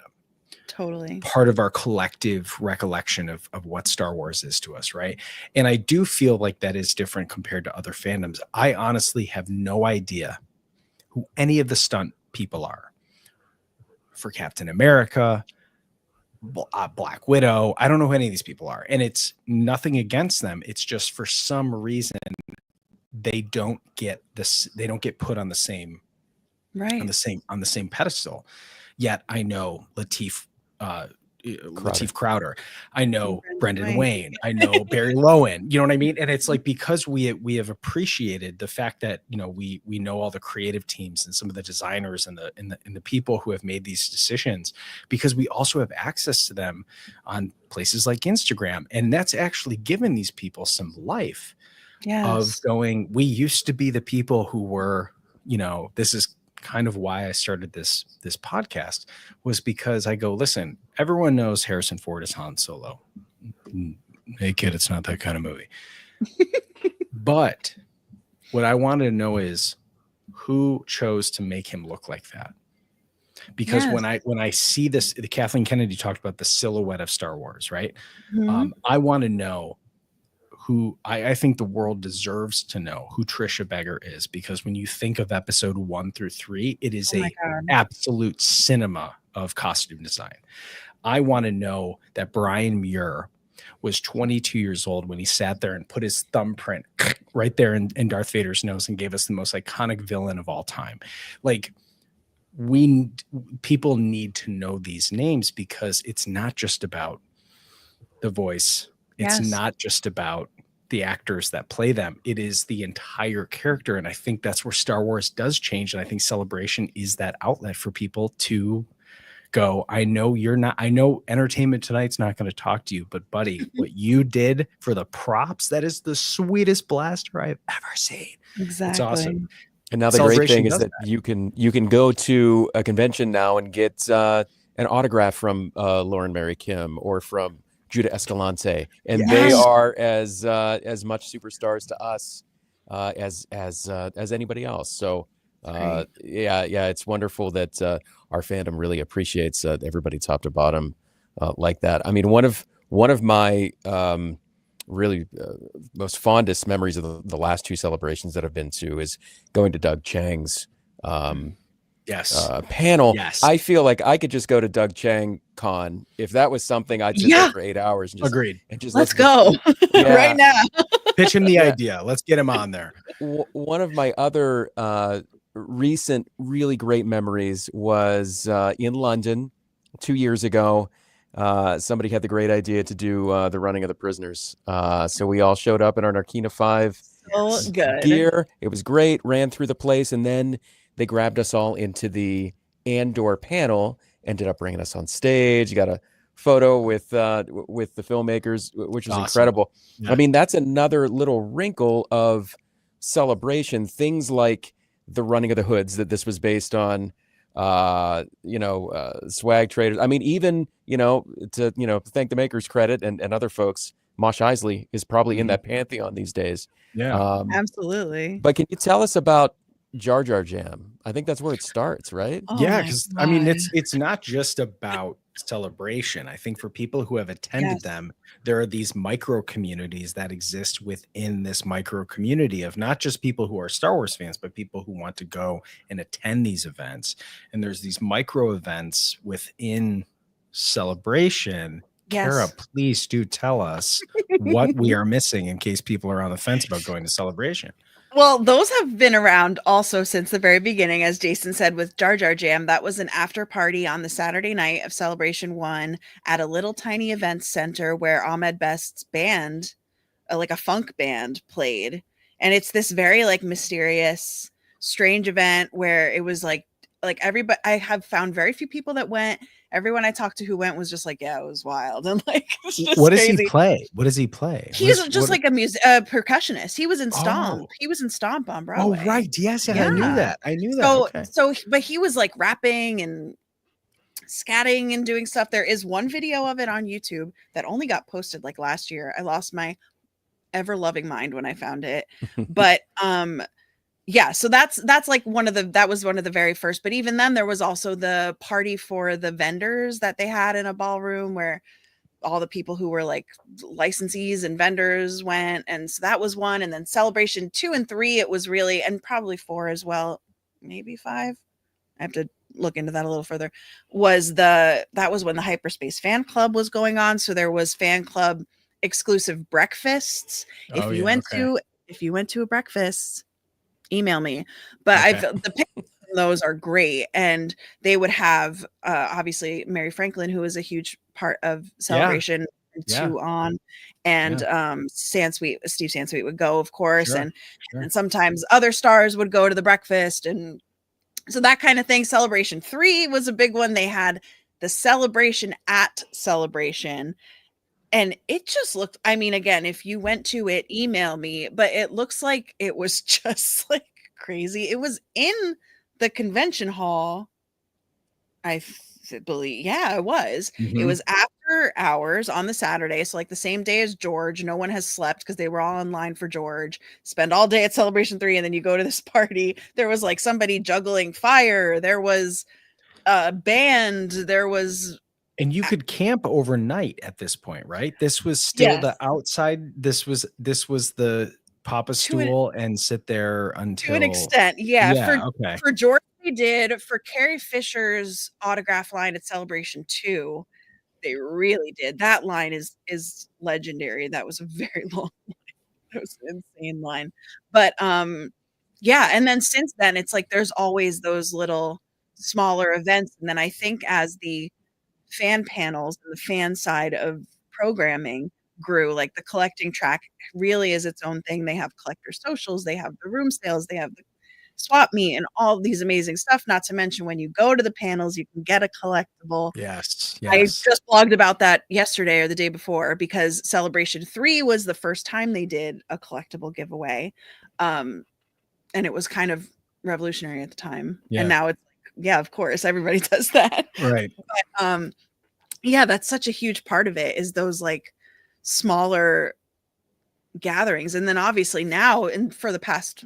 Totally. Part of our collective recollection of what Star Wars is to us, right? And I do feel like that is different compared to other fandoms. I honestly have no idea who any of the stunt people are. For Captain America, Black Widow, I don't know who any of these people are. And it's nothing against them. It's just for some reason they don't get this, they don't get put on the same on the same pedestal. Yet I know Lateef Crowder. I know Brendan Wayne. I know Barry Lowen. You know what I mean? And it's like because we have appreciated the fact that we know all the creative teams and some of the designers and the people who have made these decisions, because we also have access to them on places like Instagram, and that's actually given these people some life of going. We used to be the people who were, this is kind of why I started this podcast, was because I go, listen, everyone knows Harrison Ford is Han Solo. Hey kid, it's not that kind of movie. But what I wanted to know is who chose to make him look like that. Because when I see this, the Kathleen Kennedy talked about the silhouette of Star Wars, right? I want to know who I think the world deserves to know who Trisha Beggar is, because when you think of episode 1 through 3, it is absolute cinema of costume design. I want to know that Brian Muir was 22 years old when he sat there and put his thumbprint right there in Darth Vader's nose and gave us the most iconic villain of all time. Like, people need to know these names, because it's not just about the voice. It's not just about the actors that play them. It is the entire character. And I think that's where Star Wars does change. And I think Celebration is that outlet for people to go, I know Entertainment Tonight's not going to talk to you, but buddy, what you did for the props, that is the sweetest blaster I've ever seen. Exactly. It's awesome. And now the great thing is that you can go to a convention now and get an autograph from Lauren Mary Kim or from Judah Escalante, and they are as much superstars to us as anybody else. So it's wonderful that our fandom really appreciates everybody top to bottom like that. I mean, one of my really most fondest memories of the last two celebrations that I've been to is going to Doug Chang's panel. Yes. I feel like I could just go to Doug Chang Con. If that was something, I'd sit there for 8 hours and just agreed. And just let's go right now. Pitch him the idea. Let's get him on there. One of my other recent really great memories was in London 2 years ago. Somebody had the great idea to do the running of the prisoners. So we all showed up in our Narkina 5 gear. It was great, ran through the place, and then they grabbed us all into the Andor panel, ended up bringing us on stage, got a photo with the filmmakers, which was incredible. I mean, that's another little wrinkle of Celebration. Things like the running of the hoods that this was based on, swag traders. I mean, even, to thank the makers credit and other folks, Mosh Isley is probably in that pantheon these days. Yeah, absolutely. But can you tell us about Jar Jar Jam? I think that's where it starts, right? Because I mean, it's not just about Celebration. I think for people who have attended them, there are these micro communities that exist within this micro community of not just people who are Star Wars fans, but people who want to go and attend these events. And there's these micro events within Celebration. Kara, please do tell us what we are missing in case people are on the fence about going to Celebration. Well, those have been around also since the very beginning, as Jason said, with Jar Jar Jam. That was an after party on the Saturday night of Celebration 1 at a little tiny event center where Ahmed Best's band, like a funk band, played. And it's this very like mysterious, strange event where it was like everybody, I have found very few people that went. Everyone I talked to who went was just like, yeah, it was wild. And like, what does he play? What does he play? He's just like a percussionist. He was in Stomp. He was in Stomp on Broadway. Oh, right. Yes. I knew that. But he was like rapping and scatting and doing stuff. There is one video of it on YouTube that only got posted like last year. I lost my ever loving mind when I found it. But, so that's like that was one of the very first, but even then there was also the party for the vendors that they had in a ballroom where all the people who were like licensees and vendors went. And so that was one. And then Celebration 2 and 3, it was really, and probably 4 as well, maybe 5. I have to look into that a little further. That was when the Hyperspace Fan Club was going on. So there was fan club exclusive breakfasts. If you went to a breakfast, email me. But the pictures of those are great, and they would have obviously Mary Franklin, who is a huge part of Celebration, on, and Steve Sansweet would go, of course, and sometimes other stars would go to the breakfast, and so that kind of thing. Celebration 3 was a big one. They had the Celebration at Celebration. And it just looked, I mean, again, if you went to it, email me, but it looks like it was just like crazy. It was in the convention hall, I believe. Yeah, it was. It was after hours on the Saturday. So like the same day as George. No one has slept because they were all online for George. Spend all day at Celebration 3, and then you go to this party. There was like somebody juggling fire. There was a band. There was... And you could camp overnight at this point, right? This was still the outside. This was the Papa stool and sit there until... To an extent, For George, they did. For Carrie Fisher's autograph line at Celebration 2, they really did. That line is legendary. That was a very long line. That was an insane line. But and then since then, it's like there's always those little smaller events. And then I think as the fan panels and the fan side of programming grew, like the collecting track really is its own thing. They have collector socials, they have the room sales, they have the swap meet and all these amazing stuff. Not to mention when you go to the panels, you can get a collectible. Yes. I just blogged about that yesterday or the day before, because Celebration 3 was the first time they did a collectible giveaway. And it was kind of revolutionary at the time. Yeah. And now it's like, yeah, of course, everybody does that. Right. But yeah, that's such a huge part of it, is those like smaller gatherings. And then obviously now, and for the past,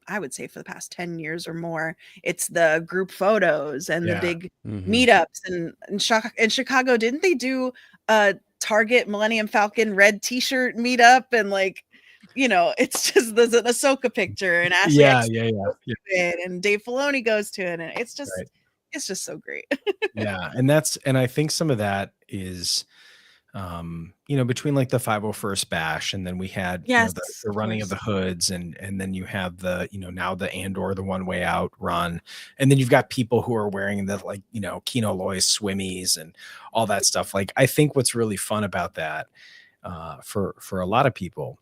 I would say for the past 10 years or more, it's the group photos and the big meetups. And in Chicago, didn't they do a Target Millennium Falcon red t-shirt meetup? And like, you know, it's just, there's an Ahsoka picture and Ashley Yeah. and Dave Filoni goes to it, and it's just Right. it's just so great. Yeah. And I think some of that is, you know, between like the 501st bash, and then we had, you know, Yes, the running of the hoods, and then you have the, you know, now the Andor, the one way out run, and then you've got people who are wearing the, like, you know, Kino Loy's swimmies and all that stuff. Like, I think what's really fun about that, for a lot of people,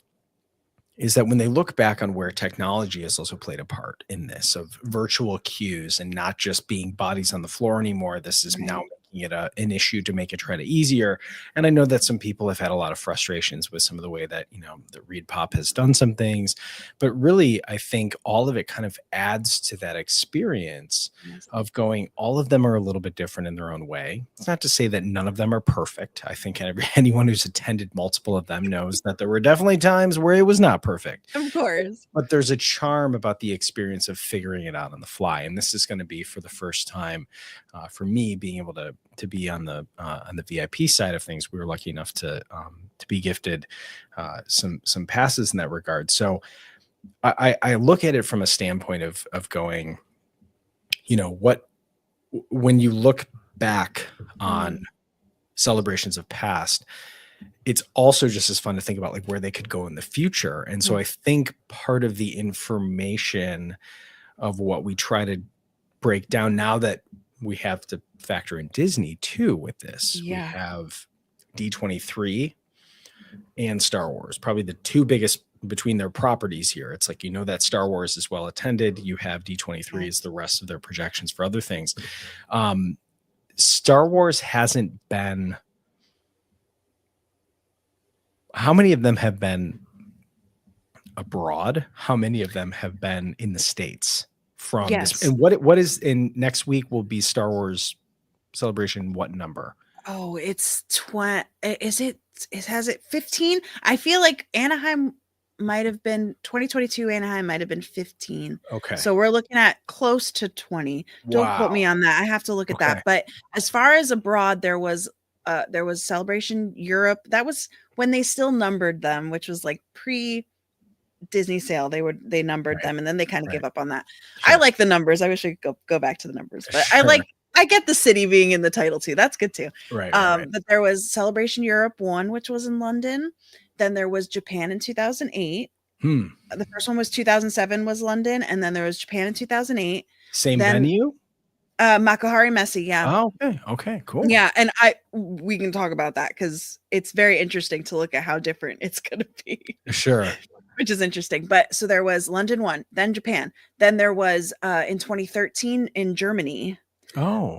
is that when they look back on where technology has also played a part in this, of virtual queues and not just being bodies on the floor anymore, this is now making it an issue to make it try to easier. And I know that some people have had a lot of frustrations with some of the way that, you know, the Reed Pop has done some things, but really, I think all of it kind of adds to that experience of going, all of them are a little bit different in their own way. It's not to say that none of them are perfect. I think anyone who's attended multiple of them knows that there were definitely times where it was not perfect. Of course. But there's a charm about the experience of figuring it out on the fly. And this is going to be, for the first time, for me, being able to be on the VIP side of things. We were lucky enough to be gifted some passes in that regard. So I look at it from a standpoint of going, you know, when you look back on celebrations of past, it's also just as fun to think about like where they could go in the future. And so I think part of the information of what we try to break down, now that we have to factor in Disney too with this, we have D23 and Star Wars, probably the two biggest between their properties here. It's like, you know, that Star Wars is well attended. You have D23 as the rest of their projections for other things. Star Wars hasn't been, how many of them have been abroad? How many of them have been in the States from this? And what is in next week will be Star Wars Celebration? What number? Oh, it's 20. Has it 15? I feel like Anaheim might have been 2022. Anaheim might have been 15. Okay. So we're looking at close to 20. Don't quote me on that. I have to look at that. But as far as abroad, there was Celebration Europe. That was when they still numbered them, which was like pre Disney sale. They numbered them, and then they kind of gave up on that. I like the numbers. I wish I could go back to the numbers, but I get the city being in the title too. That's good too. But there was Celebration Europe 1, which was in London. Then there was Japan in 2008. The first one was 2007, was London, and then there was Japan in 2008. Same venue? Makuhari Messe, yeah. Oh, okay, cool. Yeah, and we can talk about that because it's very interesting to look at how different it's going to be. Sure. Which is interesting. But so there was London 1, then Japan. Then there was in 2013 in Germany. Oh.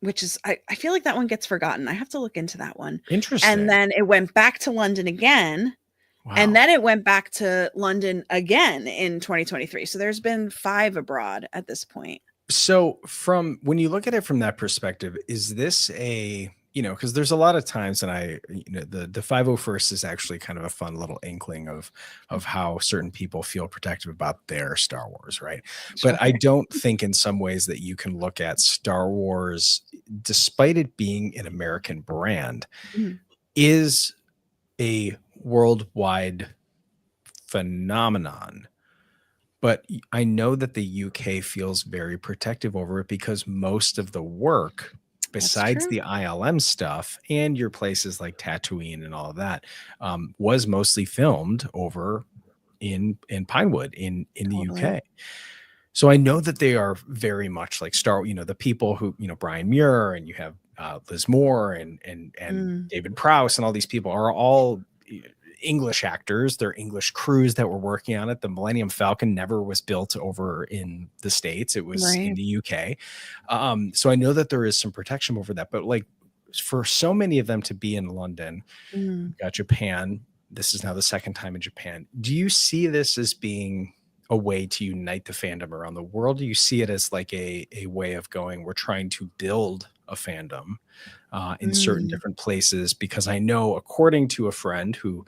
Which is, I feel like that one gets forgotten. I have to look into that one. Interesting. And then it went back to London again. Wow. And then it went back to London again in 2023. So there's been 5 abroad at this point. So from when you look at it from that perspective, is this a, you know, because there's a lot of times, and the 501st is actually kind of a fun little inkling of how certain people feel protective about their Star Wars, right? But I don't think in some ways that you can look at Star Wars, despite it being an American brand, is a worldwide phenomenon. But I know that the UK feels very protective over it because most of the work, besides the ILM stuff and your places like Tatooine and all of that, was mostly filmed over in Pinewood in the UK. So I know that they are very much like the people who, you know, Brian Muir, and you have Liz Moore and David Prowse, and all these people are all English actors. They're English crews that were working on it. The Millennium Falcon never was built over in the States. It was in the UK. So I know that there is some protection over that, but like for so many of them to be in London, you've got Japan. This is now the second time in Japan. Do you see this as being a way to unite the fandom around the world? Do you see it as like a way of going, we're trying to build a fandom in certain different places? Because I know, according to a friend who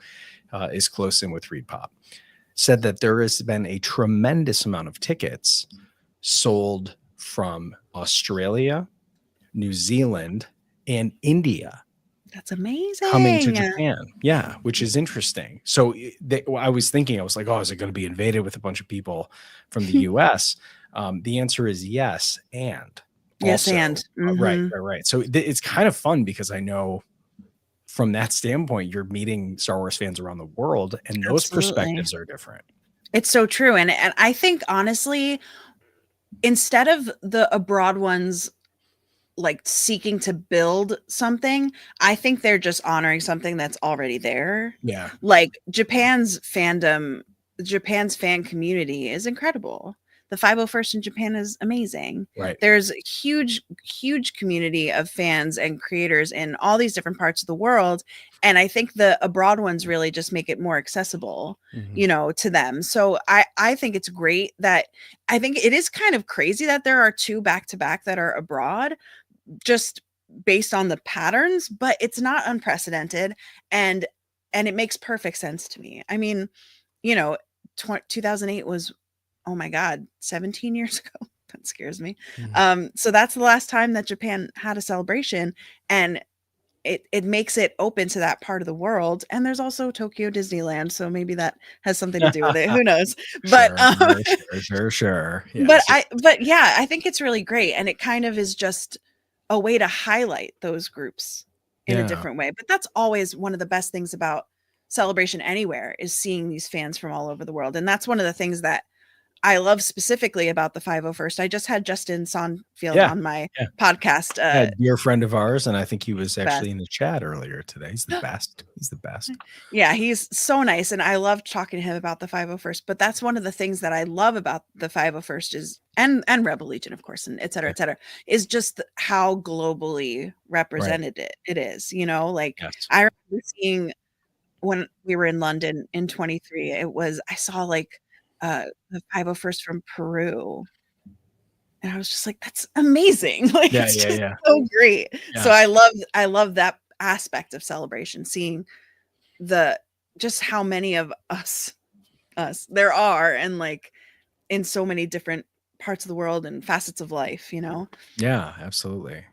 is close in with Reed Pop, said that there has been a tremendous amount of tickets sold from Australia, New Zealand, and India. That's amazing. Coming to Japan. Yeah, which is interesting. So I was thinking, I was like, oh, is it going to be invaded with a bunch of people from the US? The answer is yes. And yes, also, and right. So it's kind of fun because I know from that standpoint, you're meeting Star Wars fans around the world, and those perspectives are different. It's so true. And I think, honestly, instead of the abroad ones like seeking to build something, I think they're just honoring something that's already there. Yeah. Like Japan's fan community is incredible. The 501st in Japan is amazing. Right. There's a huge community of fans and creators in all these different parts of the world. And I think the abroad ones really just make it more accessible, to them. So I think it's great that, I think it is kind of crazy that there are 2 back-to-back that are abroad, just based on the patterns, but it's not unprecedented. And it makes perfect sense to me. I mean, 2008 was, oh my God, 17 years ago. That scares me. So that's the last time that Japan had a celebration, and it makes it open to that part of the world. And there's also Tokyo Disneyland, so maybe that has something to do with it. Who knows? But sure. Yes. But yeah, I think it's really great, and it kind of is just a way to highlight those groups in a different way. But that's always one of the best things about Celebration Anywhere, is seeing these fans from all over the world. And that's one of the things that I love specifically about the 501st. I just had Justin Sonfield on my podcast. A dear friend of ours, and I think he was actually in the chat earlier today. He's the best. He's the best. Yeah, he's so nice, and I loved talking to him about the 501st. But that's one of the things that I love about the 501st is, and Rebel Legion, of course, and et cetera, is just how globally represented it is. Like I remember seeing, when we were in London in 23, I saw like the 501st from Peru, and I was just like, that's amazing. Like, it's just so great. So I love that aspect of Celebration, seeing just how many of us there are, and like in so many different parts of the world and facets of life. Yeah, absolutely.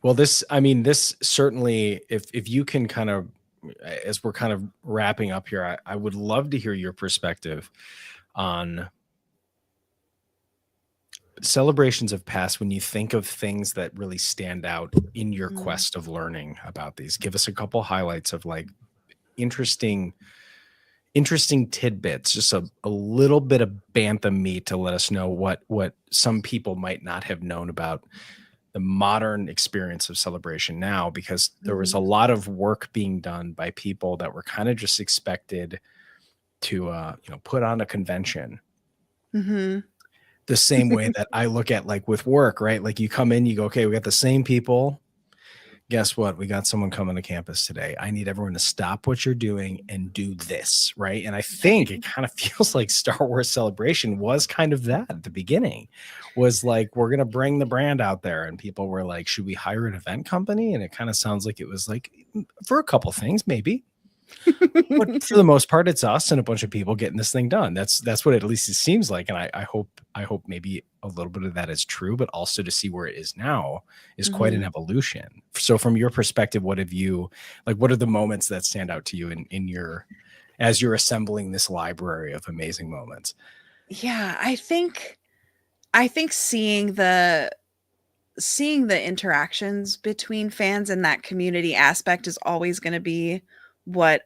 Well, this certainly, if you can kind of, as we're kind of wrapping up here, I would love to hear your perspective on celebrations of past, when you think of things that really stand out in your quest of learning about these. Give us a couple highlights of like interesting tidbits, just a little bit of bantha meat to let us know what some people might not have known about the modern experience of Celebration now, because there was a lot of work being done by people that were kind of just expected to put on a convention. The same way that I look at, like, with work, right? Like, you come in, you go, okay, we got the same people. Guess what? We got someone coming to campus today. I need everyone to stop what you're doing and do this, right? And I think it kind of feels like Star Wars Celebration was kind of that at the beginning. Was like, we're going to bring the brand out there. And people were like, should we hire an event company? And it kind of sounds like it was like, for a couple things, maybe. But for the most part, it's us and a bunch of people getting this thing done. That's what at least it seems like. And I hope maybe a little bit of that is true, but also to see where it is now is quite an evolution. So from your perspective, what are the moments that stand out to you in your, as you're assembling this library of amazing moments? Yeah, I think seeing the interactions between fans and that community aspect is always going to be what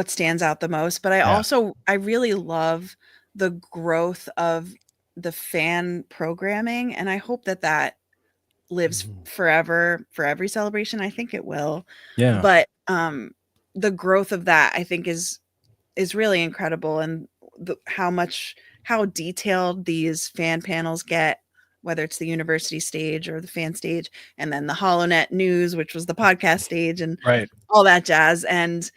stands out the most. But I really love the growth of the fan programming, and I hope that lives forever for every celebration. I think it will. Yeah. But the growth of that, I think, is really incredible, and how detailed these fan panels get, whether it's the university stage or the fan stage, and then the HoloNet news, which was the podcast stage, and all that jazz. And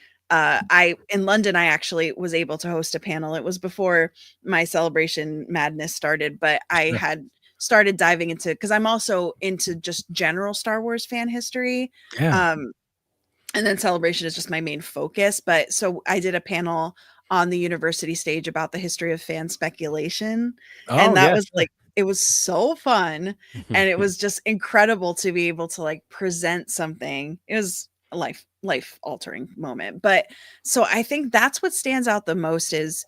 in London, I actually was able to host a panel. It was before my Celebration madness started, but I had started diving into, because I'm also into just general Star Wars fan history. And then Celebration is just my main focus. But so I did a panel on the university stage about the history of fan speculation. And that was like, it was so fun. And it was just incredible to be able to like present something. It was a life altering moment. But so I think that's what stands out the most is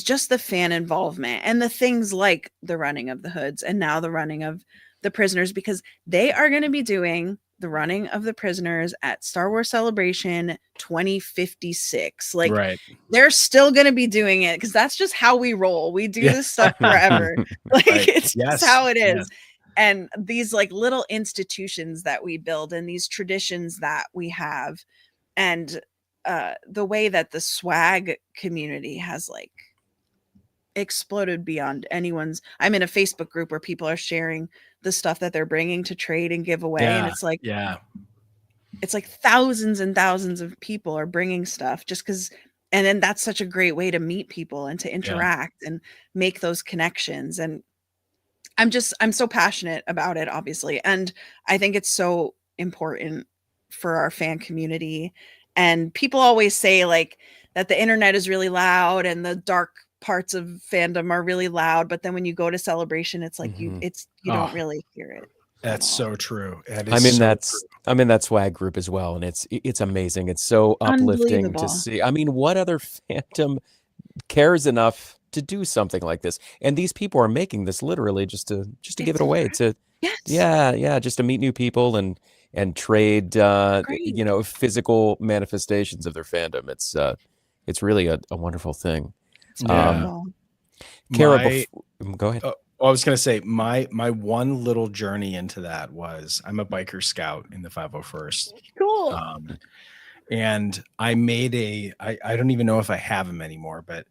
just the fan involvement and the things like the running of the hoods and now the running of the prisoners, because they are going to be doing the running of the prisoners at Star Wars Celebration 2056. Like they're still going to be doing it because that's just how we roll. We do this stuff forever. Like it's just how it is. And these like little institutions that we build and these traditions that we have, and the way that the swag community has like exploded beyond anyone's. I'm in a Facebook group where people are sharing the stuff that they're bringing to trade and give away, and it's like it's like thousands and thousands of people are bringing stuff just because. And then that's such a great way to meet people and to interact and make those connections. And I'm so passionate about it, obviously, and I think it's so important for our fan community. And people always say like that the internet is really loud and the dark parts of fandom are really loud, but then when you go to Celebration, it's like you don't really hear it. That's so true. I'm in that swag group as well, and it's amazing. It's so uplifting to see. I mean, what other fandom cares enough to do something like this? And these people are making this literally just to give it away to just to meet new people and trade physical manifestations of their fandom. It's really a wonderful thing. Kara, go ahead. I was going to say my one little journey into that was I'm a biker scout in the 501st. Cool. And I made I don't even know if I have them anymore, but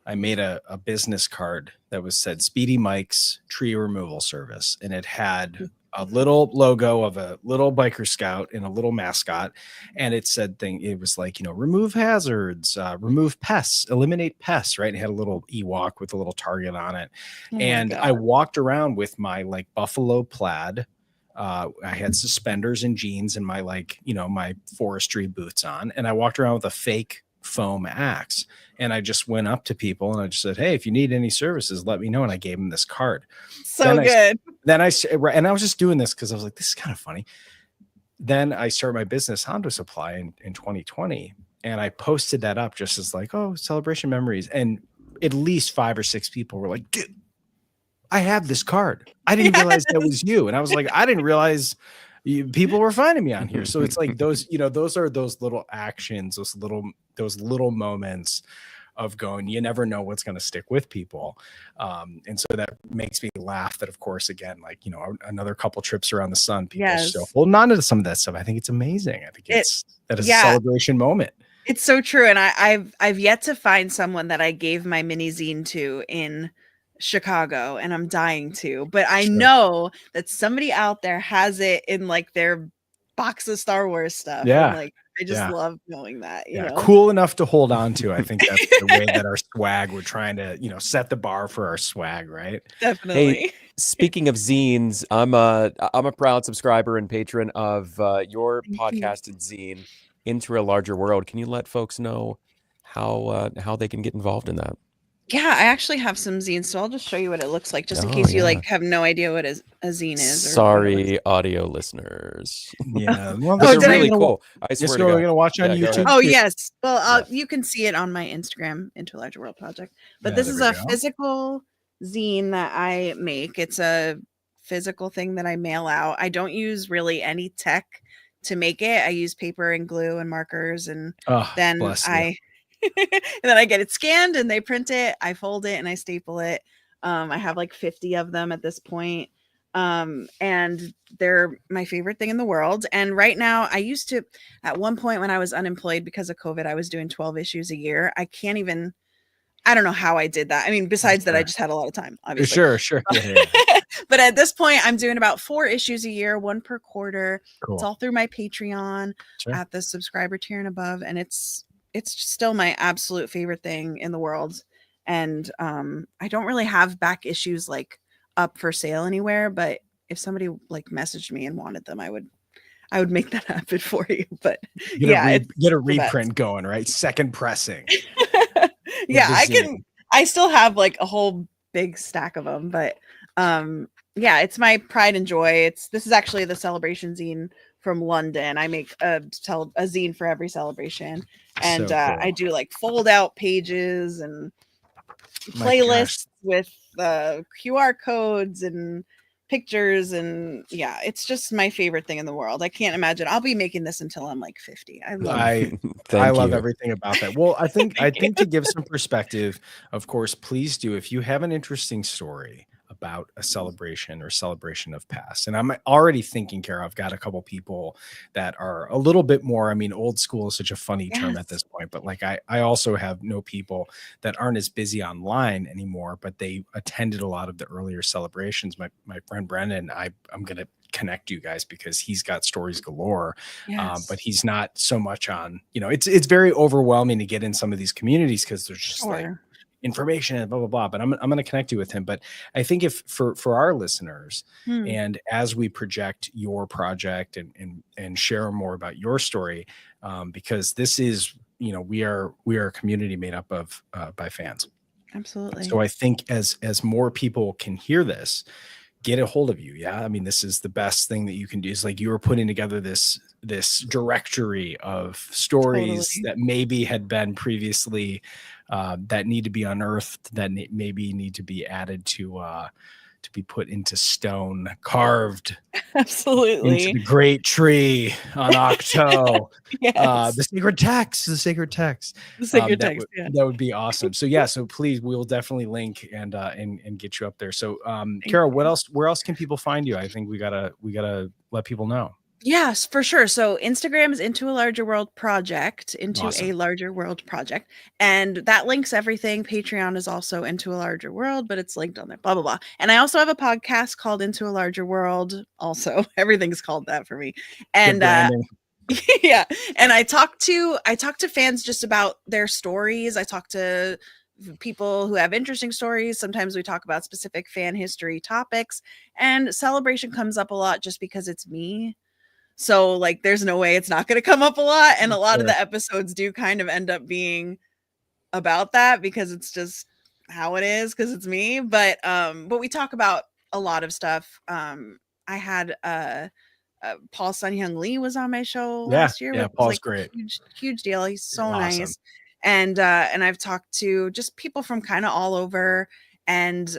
I made a business card that said Speedy Mike's Tree Removal Service. And it had a little logo of a little biker scout and a little mascot. And it was like, remove hazards, remove pests, eliminate pests, right? It had a little Ewok with a little target on it. And I walked around with my like buffalo plaid. I had suspenders and jeans and my my forestry boots on. And I walked around with a fake foam axe. And I just went up to people and I just said, hey, if you need any services, let me know. And I gave them this card. Good. And I was just doing this because I was like, this is kind of funny. Then I started my business, Hondo Supply, in 2020. And I posted that up just as like, oh, celebration memories. And at least 5 or 6 people were like, dude, I have this card. I didn't realize that was you. And I was like, I didn't realize people were finding me on here. So it's like those are those little actions, those little moments of going, you never know what's going to stick with people. And so that makes me laugh that, of course, again, like, another couple trips around the sun, people still holding on to some of that stuff. I think it's amazing. I think it's a celebration moment. It's so true. And I've yet to find someone that I gave my mini zine to in Chicago, and I'm dying to, but I know that somebody out there has it in like their box of Star Wars stuff. And like, I just love knowing that, you know, cool enough to hold on to. I think that's the way that our swag, we're trying to, set the bar for our swag, right? Definitely. Hey, speaking of zines, I'm a proud subscriber and patron of your podcast and zine, Into a Larger World. Can you let folks know how they can get involved in that? Yeah, I actually have some zines, so I'll just show you what it looks like, just in case you like have no idea what a zine is. Sorry, audio listeners. Yeah, well, they're really cool. I swear to God. We're gonna watch on YouTube. Oh yes, well, you can see it on my Instagram, Into a Larger World Project. But this is a physical zine that I make. It's a physical thing that I mail out. I don't use really any tech to make it. I use paper and glue and markers, and then and then I get it scanned and they print it. I fold it and I staple it. I have like 50 of them at this point. And they're my favorite thing in the world. And right now, I used to, at one point when I was unemployed because of COVID, I was doing 12 issues a year. I don't know how I did that. I mean, besides that, I just had a lot of time, obviously. Sure. But at this point, I'm doing about 4 issues a year, 1 per quarter. Cool. It's all through my Patreon at the subscriber tier and above. And it's it's still my absolute favorite thing in the world. And I don't really have back issues like up for sale anywhere, but if somebody like messaged me and wanted them, I would make that happen for you. But yeah, it's Get a the best. reprint going, right? Second pressing of Yeah, the zine. I still have like a whole big stack of them, but yeah, it's my pride and joy. This is actually the celebration zine from London. I make a zine for every celebration, and So cool. I do like fold out pages and My gosh. playlists with QR codes and pictures, and yeah, it's just my favorite thing in the world. I can't imagine. I'll be making this until I'm like 50. I love it. I Thank love you. everything about that. Well, I think to give some perspective, of course, please do, if you have an interesting story about a celebration or celebration of past. And I'm already thinking, Kara, I've got a couple people that are a little bit more, I mean, old school is such a funny term at this point, but like I also have no people that aren't as busy online anymore, but they attended a lot of the earlier celebrations. My friend Brendan, I'm going to connect you guys because he's got stories galore. Yes. But he's not so much on, it's very overwhelming to get in some of these communities because there's just like information and blah, blah, blah. But I'm going to connect you with him. But I think if for our listeners, and as we project your project and share more about your story, because this is, we are a community made up of by fans. Absolutely. So I think as more people can hear this, get a hold of you. Yeah. I mean, this is the best thing that you can do. Is like you were putting together this directory of stories that maybe had been previously that need to be unearthed, that maybe need to be added to be put into stone, carved absolutely into the great tree on Octo. Yes. The sacred text, that would be awesome. So yeah, so please, we'll definitely link and get you up there. So Kara, where else can people find you? I think we gotta let people know. Yes, for sure. So Instagram is Into a Larger World Project, Awesome. a Larger World Project. And that links everything. Patreon is also Into a Larger World, but it's linked on there, blah, blah, blah. And I also have a podcast called Into a Larger World. Also, everything's called that for me. And yeah. And I talk to fans just about their stories. I talk to people who have interesting stories. Sometimes we talk about specific fan history topics, and celebration comes up a lot just because it's me. So like there's no way it's not going to come up a lot, and a lot of the episodes do kind of end up being about that because it's just how it is because it's me, but we talk about a lot of stuff. I had Paul Sun Hyung Lee was on my show last year, which was Paul's like great. huge deal. He's so nice. And I've talked to just people from kind of all over, and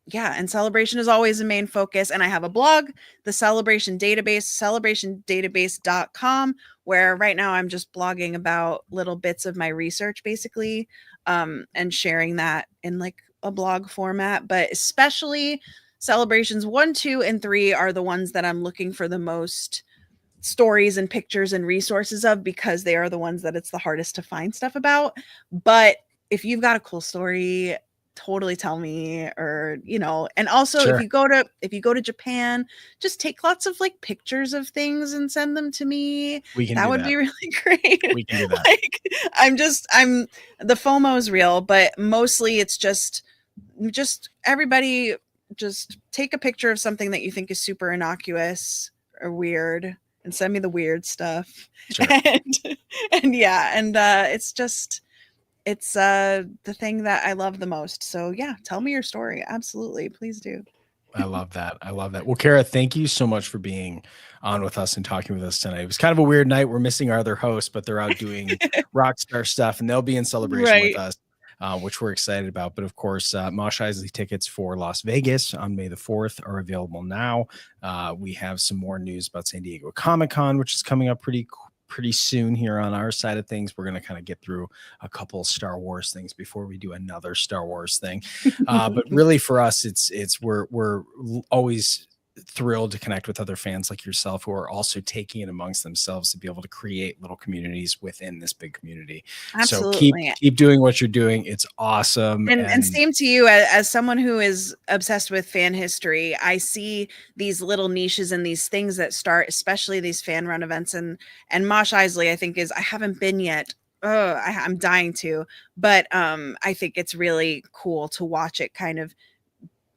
yeah, and celebration is always the main focus. And I have a blog, the Celebration Database, celebrationdatabase.com, where right now I'm just blogging about little bits of my research, basically, and sharing that in like a blog format. But especially celebrations 1, 2, and 3 are the ones that I'm looking for the most stories and pictures and resources of, because they are the ones that it's the hardest to find stuff about. But if you've got a cool story, totally tell me. Or and also if you go to Japan, just take lots of like pictures of things and send them to me. That would be really great. We can do that. Like the FOMO is real, but mostly it's just everybody just take a picture of something that you think is super innocuous or weird and send me the weird stuff. And yeah, and it's the thing that I love the most. So yeah, tell me your story. Absolutely. Please do. I love that. Well, Kara, thank you so much for being on with us and talking with us tonight. It was kind of a weird night. We're missing our other hosts, but they're out doing rock star stuff, and they'll be in celebration with us, which we're excited about. But of course, Mosh Isley tickets for Las Vegas on May the 4th are available now. We have some more news about San Diego Comic-Con, which is coming up pretty soon here on our side of things. We're going to kind of get through a couple Star Wars things before we do another Star Wars thing. But really for us, we're always thrilled to connect with other fans like yourself who are also taking it amongst themselves to be able to create little communities within this big community. Absolutely. So keep doing what you're doing. It's awesome. And same to you. As someone who is obsessed with fan history, I see these little niches and these things that start, especially these fan run events, and Mosh Isley, I think I haven't been yet I'm dying to, but I think it's really cool to watch it kind of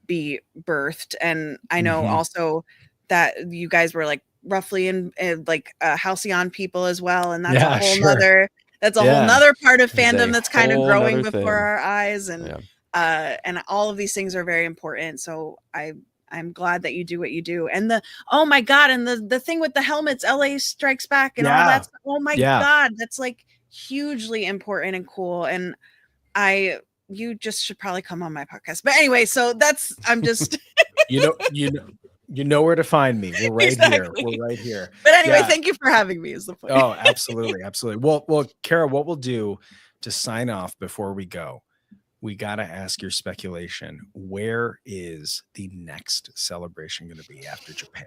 be birthed. And I know also that you guys were like roughly in like Halcyon people as well, and that's a whole nother whole nother part of fandom that's kind of growing before our eyes. And all of these things are very important. So I'm glad that you do what you do. And oh my God, and the thing with the helmets, LA Strikes Back and all that stuff, oh my God, that's like hugely important and cool. And you just should probably come on my podcast. But anyway, so I'm just you know where to find me. We're right here. We're right here. But anyway, thank you for having me is the point. Oh, absolutely. Absolutely. Well, Kara, what we'll do to sign off before we go, we got to ask your speculation. Where is the next celebration going to be after Japan?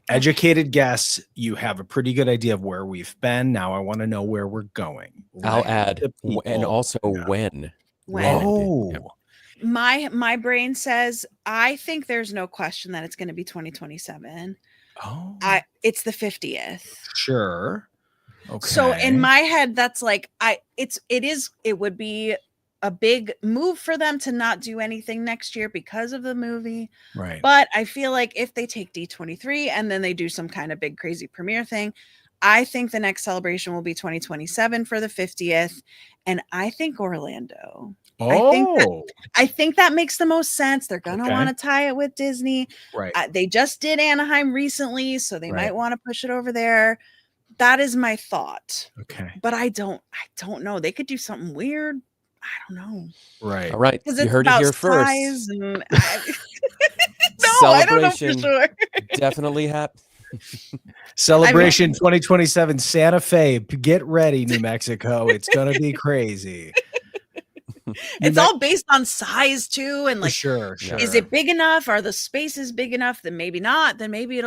Educated guess, you have a pretty good idea of where we've been. Now I want to know where we're going. I'll add, and also when. Oh, my brain says I think there's no question that it's going to be 2027. Oh, it's the 50th. Sure. Okay. So in my head, that's like it would be a big move for them to not do anything next year because of the movie. Right. But I feel like if they take D23 and then they do some kind of big crazy premiere thing, I think the next celebration will be 2027 for the 50th. And I think Orlando. Oh, I think that makes the most sense. They're going to want to tie it with Disney. Right. They just did Anaheim recently, so they might want to push it over there. That is my thought. Okay. But I don't know. They could do something weird. I don't know. Right. All right. You heard it here first. No, I don't know for sure. Definitely happen. Celebration 2027 Santa Fe. Get ready, New Mexico. It's going to be crazy. It's all based on size too. And like, sure. Is it big enough? Are the spaces big enough? Then maybe not. Then maybe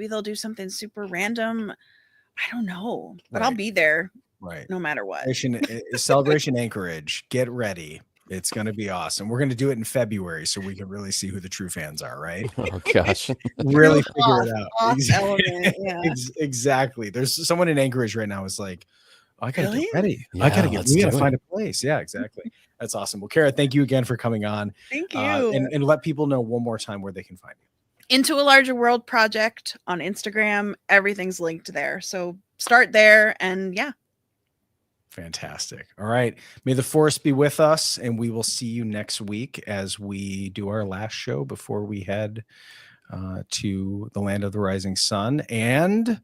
they'll do something super random. I don't know, but I'll be there. Right. No matter what. Celebration Anchorage. Get ready. It's going to be awesome. We're going to do it in February so we can really see who the true fans are, right? Oh, gosh. Really figure it out. Exactly. Exactly. There's someone in Anchorage right now is like, I got to get ready. Yeah, we got to find a place. Yeah, exactly. That's awesome. Well, Kara, thank you again for coming on. Thank you. And let people know one more time where they can find you. Into a Larger World Project on Instagram. Everything's linked there. So start there and Fantastic. All right. May the force be with us, and we will see you next week as we do our last show before we head to the land of the rising sun. And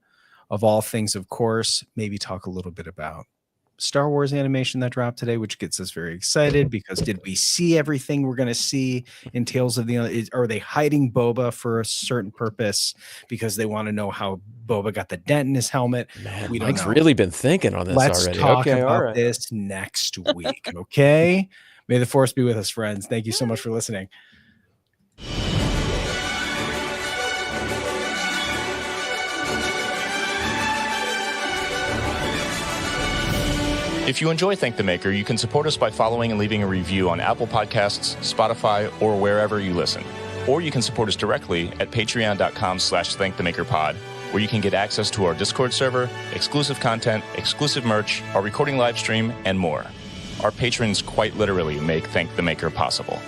of all things, of course, maybe talk a little bit about Star Wars animation that dropped today, which gets us very excited because did we see everything we're going to see in Tales of the are they hiding Boba for a certain purpose because they want to know how Boba got the dent in his helmet? Man, we don't Mike's know. Really been thinking on this Let's already. talk about this next week. Okay. May the force be with us, friends. Thank you so much for listening. If you enjoy Thank the Maker, you can support us by following and leaving a review on Apple Podcasts, Spotify, or wherever you listen. Or you can support us directly at patreon.com/thankthemakerpod, where you can get access to our Discord server, exclusive content, exclusive merch, our recording live stream, and more. Our patrons quite literally make Thank the Maker possible.